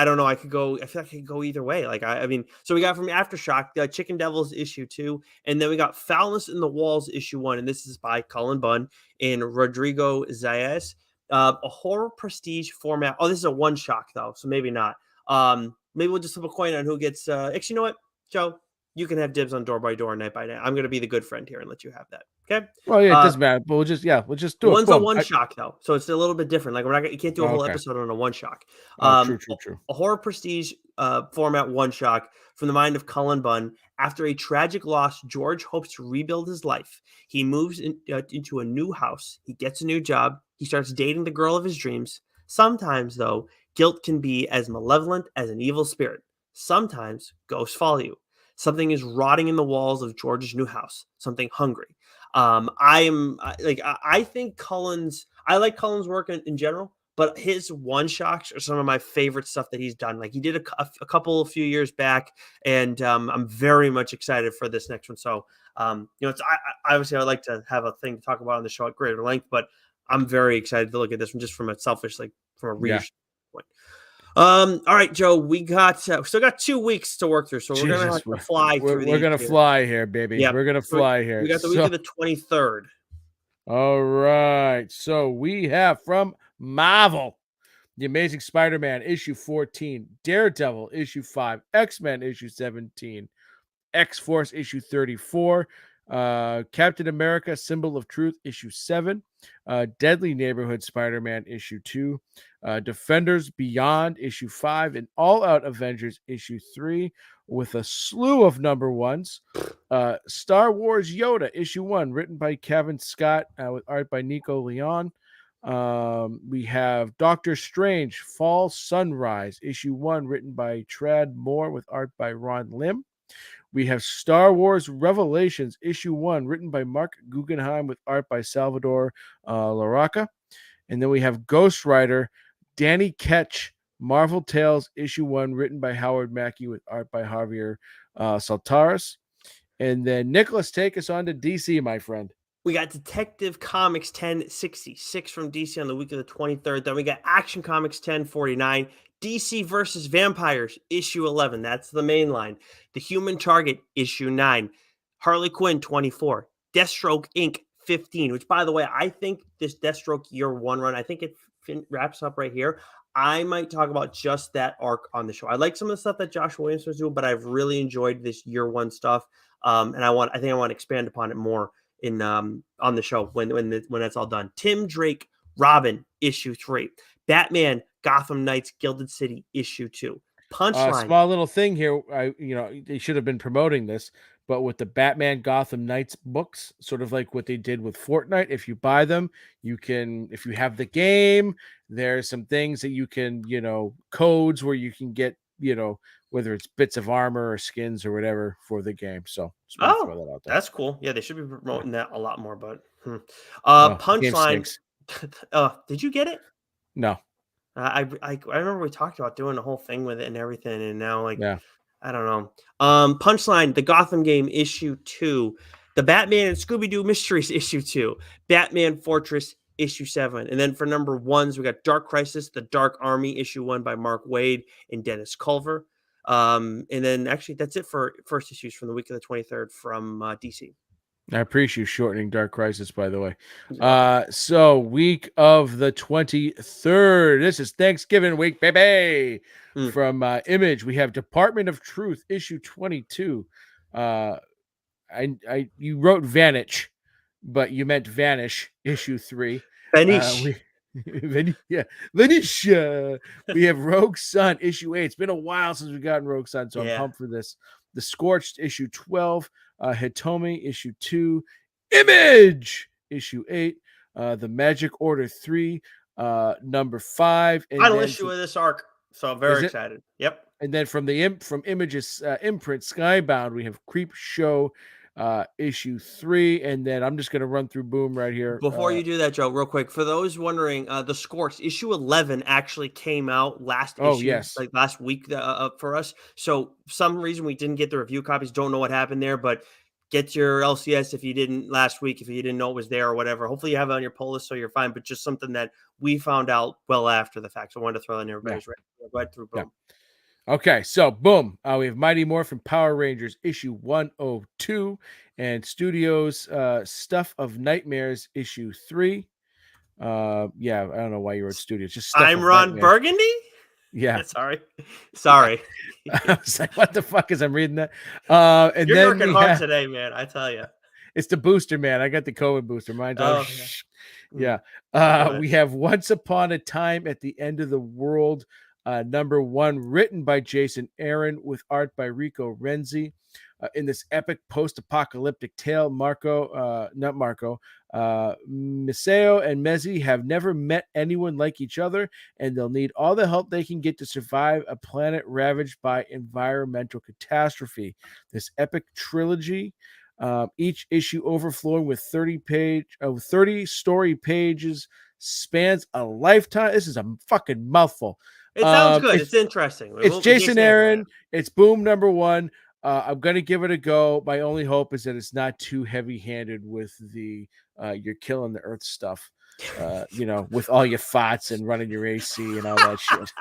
don't know, I feel like I could go either way. Like, I mean, so we got from Aftershock, Chicken Devils issue 2, and then we got Foulness in the Walls issue 1, and this is by Cullen Bunn and Rodrigo Zayas. A horror prestige format. Oh, this is a one shock though, so maybe not. Maybe we'll just flip a coin on who gets. Actually, you know what, Joe, you can have dibs on Door by Door, Night by Night. I'm going to be the good friend here and let you have that. Okay.
Well, yeah, it doesn't matter, but we'll just do it.
One's a
Boom.
one shock though, so it's a little bit different. Like you can't do a whole
Okay.
episode on a one shock.
True.
A horror prestige format one shock from the mind of Cullen Bunn. After a tragic loss, George hopes to rebuild his life. He moves into a new house. He gets a new job. He starts dating the girl of his dreams. Sometimes, though, guilt can be as malevolent as an evil spirit. Sometimes ghosts follow you. Something is rotting in the walls of George's new house. Something hungry. I think I like Cullen's work in general, but his one shots are some of my favorite stuff that he's done. Like he did a few years back, and I'm very much excited for this next one. So, it's obviously I would like to have a thing to talk about on the show at greater length, but I'm very excited to look at this one just from a selfish, like from a reader's point. All right, Joe, we still got 2 weeks to work through, so we're gonna have to fly through these.
We're gonna fly here, baby.
Yeah,
We're gonna fly here.
We got the week of the 23rd.
All right. So we have from Marvel, The Amazing Spider-Man issue 14, Daredevil issue 5, X-Men issue 17, X-Force issue 34, Captain America Symbol of Truth issue 7, Deadly Neighborhood Spider-Man issue 2, Defenders Beyond issue 5, and All Out Avengers issue 3 with a slew of number ones. Star Wars Yoda issue 1 written by Kevin Scott with art by Nico Leon. We have Doctor Strange Fall Sunrise issue 1 written by Trad Moore with art by Ron Lim. We have Star Wars Revelations issue 1 written by Mark Guggenheim with art by Salvador Larroca. And then we have Ghost Rider Danny Ketch Marvel Tales issue 1 written by Howard Mackey with art by Javier Saltares. And then Nicholas, take us on to DC, my friend.
We got Detective Comics 1066 from DC on the week of the 23rd. Then we got Action Comics 1049, DC versus Vampires, issue 11. That's the main line. The Human Target, issue 9. Harley Quinn 24. Deathstroke Inc. 15, which, by the way, I think this Deathstroke year one run, I think it wraps up right here. I might talk about just that arc on the show. I like some of the stuff that Josh Williams was doing, but I've really enjoyed this year one stuff. And I think I want to expand upon it more in on the show when that's all done. Tim Drake, Robin, issue 3. Batman, Gotham Knights, Gilded City, issue 2. Punchline.
Small little thing here. They should have been promoting this, but with the Batman Gotham Knights books, sort of like what they did with Fortnite. If you buy them, you can. If you have the game, there's some things that you can, codes where you can get, whether it's bits of armor or skins or whatever for the game. So just want to throw that out there.
That's cool. Yeah, they should be promoting that a lot more. But
Punchline.
Did you get it?
No.
I remember we talked about doing the whole thing with it and everything, and now
Yeah.
I don't know. Punchline, the Gotham game issue 2, the Batman and Scooby-Doo Mysteries issue 2, Batman Fortress issue 7, and then for number ones we got Dark Crisis, the Dark Army issue 1 by Mark Waid and Dennis Culver. And then actually that's it for first issues from the week of the 23rd from DC.
I appreciate you shortening Dark Crisis, by the way. So week of the 23rd. This is Thanksgiving week, baby. From Image, we have Department of Truth, issue 22. You wrote Vanish, but you meant Vanish, issue 3.
Vanish.
Vanish. We have Rogue Sun, issue 8. It's been a while since we've gotten Rogue Sun, so I'm pumped for this. The Scorched, issue 12. Hitomi, issue 2. Image, issue 8. The Magic Order 3, number 5. And
final issue of this arc. So I'm very excited. Yep.
And then from Image's imprint, Skybound, we have Creep Show, issue 3. And then I'm just going to run through Boom right here.
Before you do that, Joe, real quick, for those wondering, the Scorched issue 11 actually came out last last week for us. So some reason we didn't get the review copies. Don't know what happened there, but get your LCS if you didn't last week, if you didn't know it was there or whatever. Hopefully you have it on your pull list, so you're fine. But just something that we found out well after the fact. So I wanted to throw that in everybody's right through Boom.
Yeah. Okay, so Boom. We have Mighty Morphin Power Rangers issue 102 and Studios Stuff of Nightmares issue 3. I don't know why you wrote Studios. Just Stuff
I'm Ron
Nightmares.
Burgundy.
Yeah.
Sorry.
I was like, what the fuck is I'm reading that? And
you're
then
working hard today, man. I tell you.
It's the booster, man. I got the COVID booster. Mine's yeah. We have Once Upon a Time at the End of the World, number 1, written by Jason Aaron with art by Rico Renzi. In this epic post-apocalyptic tale, Miseo and Mezzi have never met anyone like each other, and they'll need all the help they can get to survive a planet ravaged by environmental catastrophe. This epic trilogy, each issue overflowing with 30 story pages, spans a lifetime. This is a fucking mouthful.
It sounds good. It's interesting.
It's Jason Aaron. It's Boom number 1. I'm going to give it a go. My only hope is that it's not too heavy-handed with the you're killing the earth stuff, with all your FOTS and running your AC and all that shit.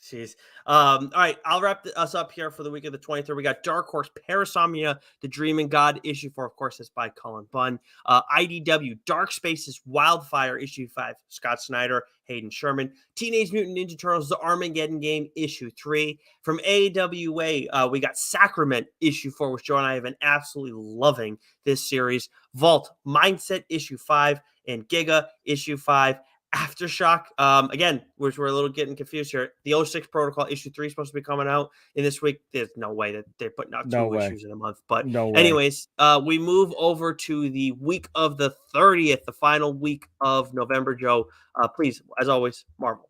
Jeez. All right, I'll wrap us up here for the week of the 23rd. We got Dark Horse Parasomnia, The Dreaming God, issue 4. Of course, it's by Cullen Bunn. IDW, Dark Spaces, Wildfire, issue 5, Scott Snyder, Hayden Sherman. Teenage Mutant Ninja Turtles, The Armageddon Game, issue 3. From AWA, we got Sacrament, issue 4, which Joe and I have been absolutely loving this series. Vault, Mindset, issue 5, and Giga, issue 5. Aftershock, again, which we're a little getting confused here. The 06 Protocol issue 3 is supposed to be coming out in this week. There's no way that they're putting out two issues in a month. But anyways, we move over to the week of the 30th, the final week of November. Joe, please, as always, Marvel.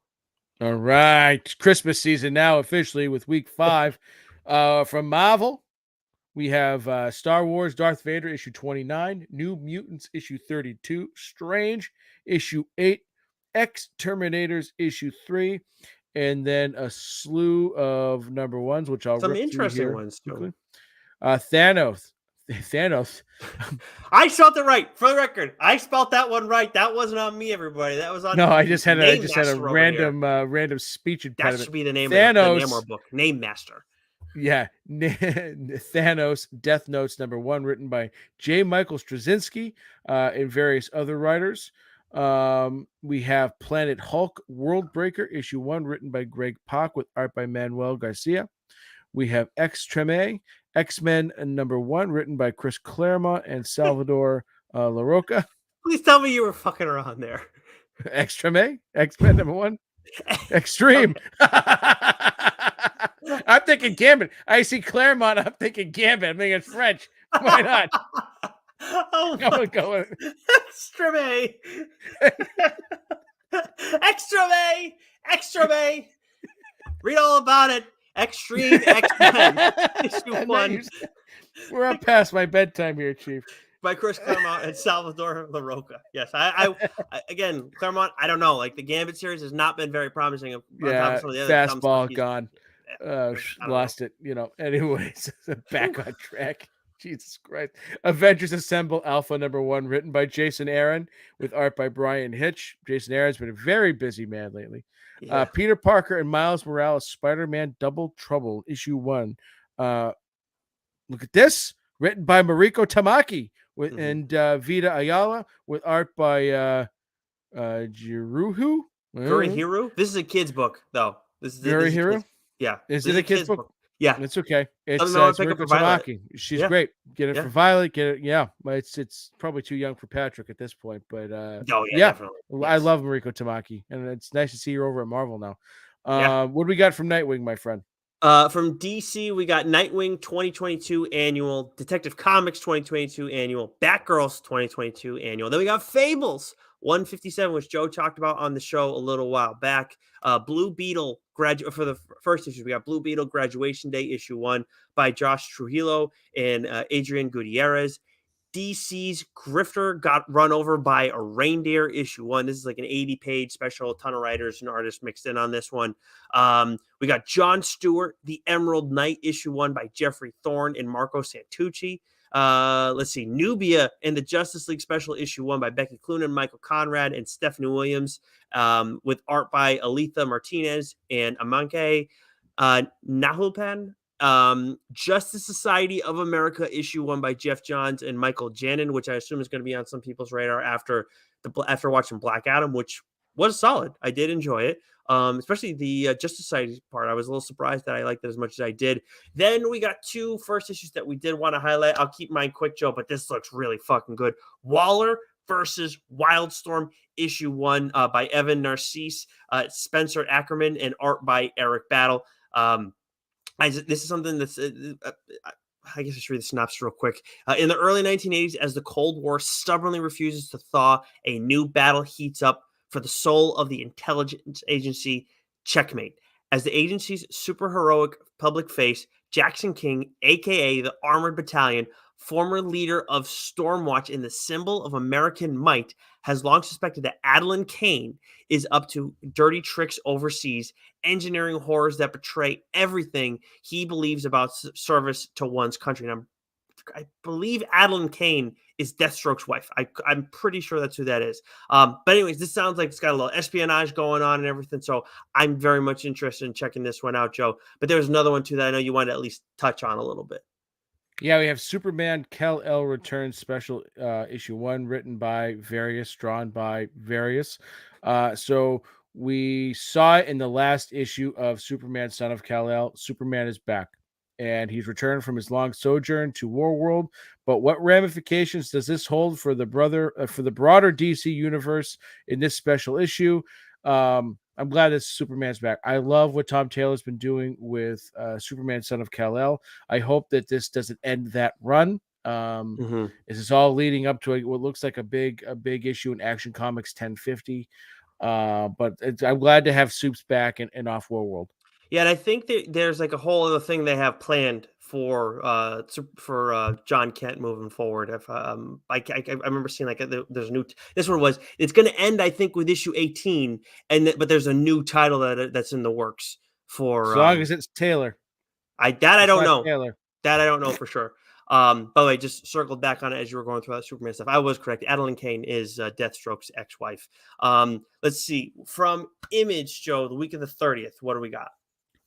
All right, Christmas season now officially with week 5. From Marvel, we have Star Wars Darth Vader issue 29, New Mutants issue 32, Strange issue 8, X-Terminators issue 3, and then a slew of number 1s, which I'll
some
rip
interesting
here
ones too.
Thanos. Thanos.
I spelled it right for the record. I spelled that one right. That wasn't on me, everybody. That was on
No, I
the
just had
Name
a
Master over here.
random speech
That
impediment.
should be the name of the
Thanos.
Namor book. Name Master.
Yeah, Thanos, Death Notes #1, written by J. Michael Straczynski and various other writers. We have Planet Hulk, World Breaker, issue 1, written by Greg Pak with art by Manuel Garcia. We have Extreme, X-Men #1, written by Chris Claremont and Salvador LaRocca.
Please tell me you were fucking around there.
Extreme, X-Men #1, Extreme. I'm thinking Gambit. I see Claremont. I'm thinking Gambit. I'm thinking French. Why not?
Oh
I'm going.
Extreme. Extreme. Extreme. Read all about it. Extreme X-Men. Issue 1.
We're up past my bedtime here, Chief.
By Chris Claremont and Salvador LaRocca. Yes, I again, Claremont, I don't know. Like the Gambit series has not been very promising. On top of some of the other
fastball gone. Lost
know.
it. Anyways, back on track. Jesus Christ. Avengers Assemble Alpha #1, written by Jason Aaron with art by Brian Hitch. Jason Aaron's been a very busy man lately.
Yeah.
Peter Parker and Miles Morales Spider-Man Double Trouble, issue 1. Look at this. Written by Mariko Tamaki and Vita Ayala with art by Jiruhu.
Gurihiru? This is a kid's book, though. This is
Gurihiru?
Yeah.
Is it a kid's book?
Yeah.
It's okay. It's
Mariko
Tamaki. She's great. Get it for Violet. Get it. Yeah. It's probably too young for Patrick at this point, but
definitely.
I love Mariko Tamaki, and it's nice to see her over at Marvel now. What do we got from Nightwing, my friend?
From DC, we got Nightwing 2022 annual, Detective Comics 2022 annual, Batgirls 2022 annual. Then we got Fables 157, which Joe talked about on the show a little while back. Blue Beetle for the first issue. We got Blue Beetle Graduation Day issue 1 by Josh Trujillo and Adrian Gutierrez. DC's Grifter got run over by a reindeer issue 1. This is like an 80-page special, a ton of writers and artists mixed in on this one. We got John Stewart, The Emerald Knight issue 1 by Jeffrey Thorne and Marco Santucci. Let's see, Nubia and the Justice League special issue 1 by Becky Cloonan, Michael Conrad, and Stephanie Williams, with art by Aletha Martinez and Amanke Nahulpan. Justice Society of America issue 1 by Jeff Johns and Michael Janin, which I assume is going to be on some people's radar after watching Black Adam, which was solid. I did enjoy it. Especially the Justice Society part. I was a little surprised that I liked it as much as I did. Then we got 2 first issues that we did want to highlight. I'll keep mine quick, Joe, but this looks really fucking good. Waller versus Wildstorm issue 1 by Evan Narcisse, Spencer Ackerman, and art by Eric Battle. This is something that's, I guess I should read the synopsis real quick. In the early 1980s, as the Cold War stubbornly refuses to thaw, a new battle heats up for the soul of the intelligence agency, Checkmate. As the agency's superheroic public face, Jackson King, a.k.a. the Armored Battalion, former leader of Stormwatch and the symbol of American might, has long suspected that Adeline Kane is up to dirty tricks overseas, engineering horrors that betray everything he believes about service to one's country. And I believe Adeline Kane is Deathstroke's wife. I'm pretty sure that's who that is. But anyways, this sounds like it's got a little espionage going on and everything. So I'm very much interested in checking this one out, Joe. But there's another one too that I know you want to at least touch on a little bit.
Yeah, we have Superman Kal-El Returns special issue 1, written by Various, drawn by Various. So we saw it in the last issue of Superman Son of Kal-El. Superman is back, and he's returned from his long sojourn to Warworld. But what ramifications does this hold for the broader DC universe in this special issue? I'm glad that Superman's back. I love what Tom Taylor's been doing with Superman Son of Kal-El. I hope that this doesn't end that run. This is all leading up to what looks like a big issue in Action Comics 1050. But I'm glad to have Supes back and off Warworld.
Yeah, and I think that there's like a whole other thing they have planned for John Kent moving forward. If I remember seeing like there's a new. This one was it's going to end, I think, with issue 18, but there's a new title that's in the works for.
As long as it's Taylor.
I don't know.
Taylor.
That I don't know for sure. By the way, just circled back on it as you were going through that Superman stuff. I was correct. Adeline Kane is Deathstroke's ex-wife. Let's see. From Image, Joe, the week of the 30th, what do we got?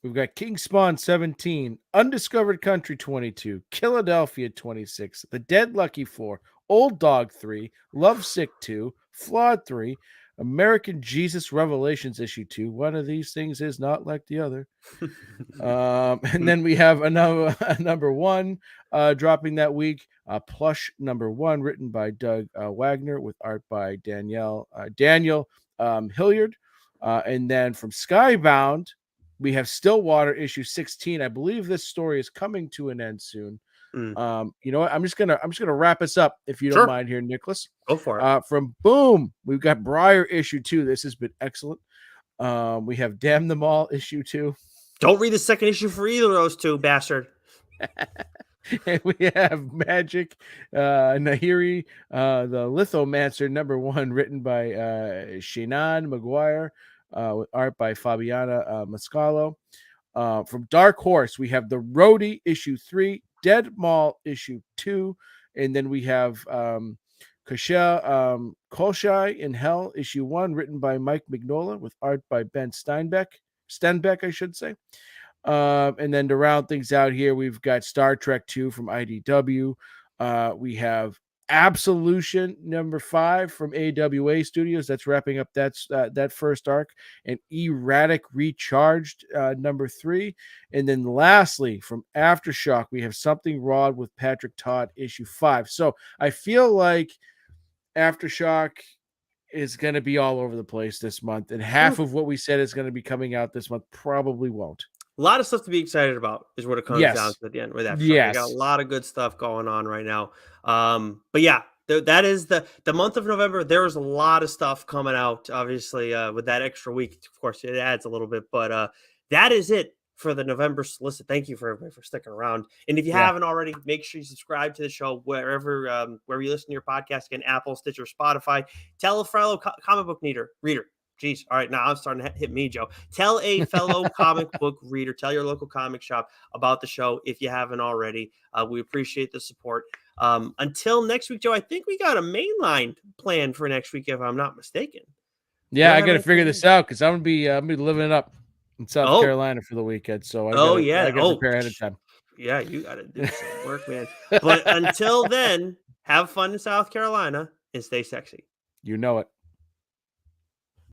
We've got King Spawn 17, Undiscovered Country 22, Philadelphia 26, The Dead Lucky 4, Old Dog 3, Lovesick 2, Flawed 3, American Jesus Revelations issue 2. One of these things is not like the other. And then we have a number one dropping that week, Plush number 1, written by Doug Wagner with art by Daniel Hilliard. And then from Skybound, we have Stillwater issue 16. I believe this story is coming to an end soon. You know what? I'm just gonna wrap us up if you don't mind here, Nicholas.
Go for it.
From Boom, we've got Briar issue 2. This has been excellent. We have Damn Them All issue 2.
Don't read the second issue for either of those two, bastard.
And we have Magic Nahiri, the Lithomancer number 1, written by Shannon McGuire, with art by Fabiana Mascalo. From Dark Horse, we have The Roadie issue 3, Dead Mall issue 2, and then we have Kolshai in Hell issue 1, written by Mike Mignola with art by Ben Stenbeck, I should say. And then to round things out here, we've got Star Trek 2 from IDW. We have Absolution number 5 from AWA Studios. That's wrapping up that first arc. And Erratic Recharged number 3. And then lastly, from Aftershock, we have Something Raw with Patrick Todd issue 5. So I feel like Aftershock is going to be all over the place this month. And half of what we said is going to be coming out this month probably won't.
A lot of stuff to be excited about is what it comes down to at the end with that. Yes. Got a lot of good stuff going on right now. But yeah, that is the month of November. There's a lot of stuff coming out, obviously, with that extra week. Of course, it adds a little bit, but that is it for the November solicit. Thank you for everybody for sticking around. And if you haven't already, make sure you subscribe to the show wherever you listen to your podcast, again, Apple, Stitcher, Spotify. Tell a fellow comic book reader. Jeez. All right. Now I'm starting to hit me, Joe. Tell a fellow comic book reader, tell your local comic shop about the show if you haven't already. We appreciate the support. Until next week, Joe, I think we got a mainline plan for next week, if I'm not mistaken.
Yeah, I got to figure this out because I'm gonna be living it up in South Carolina for the weekend. So I got to prepare ahead of time.
Yeah, you got to do some work, man. But until then, have fun in South Carolina and stay sexy.
You know it.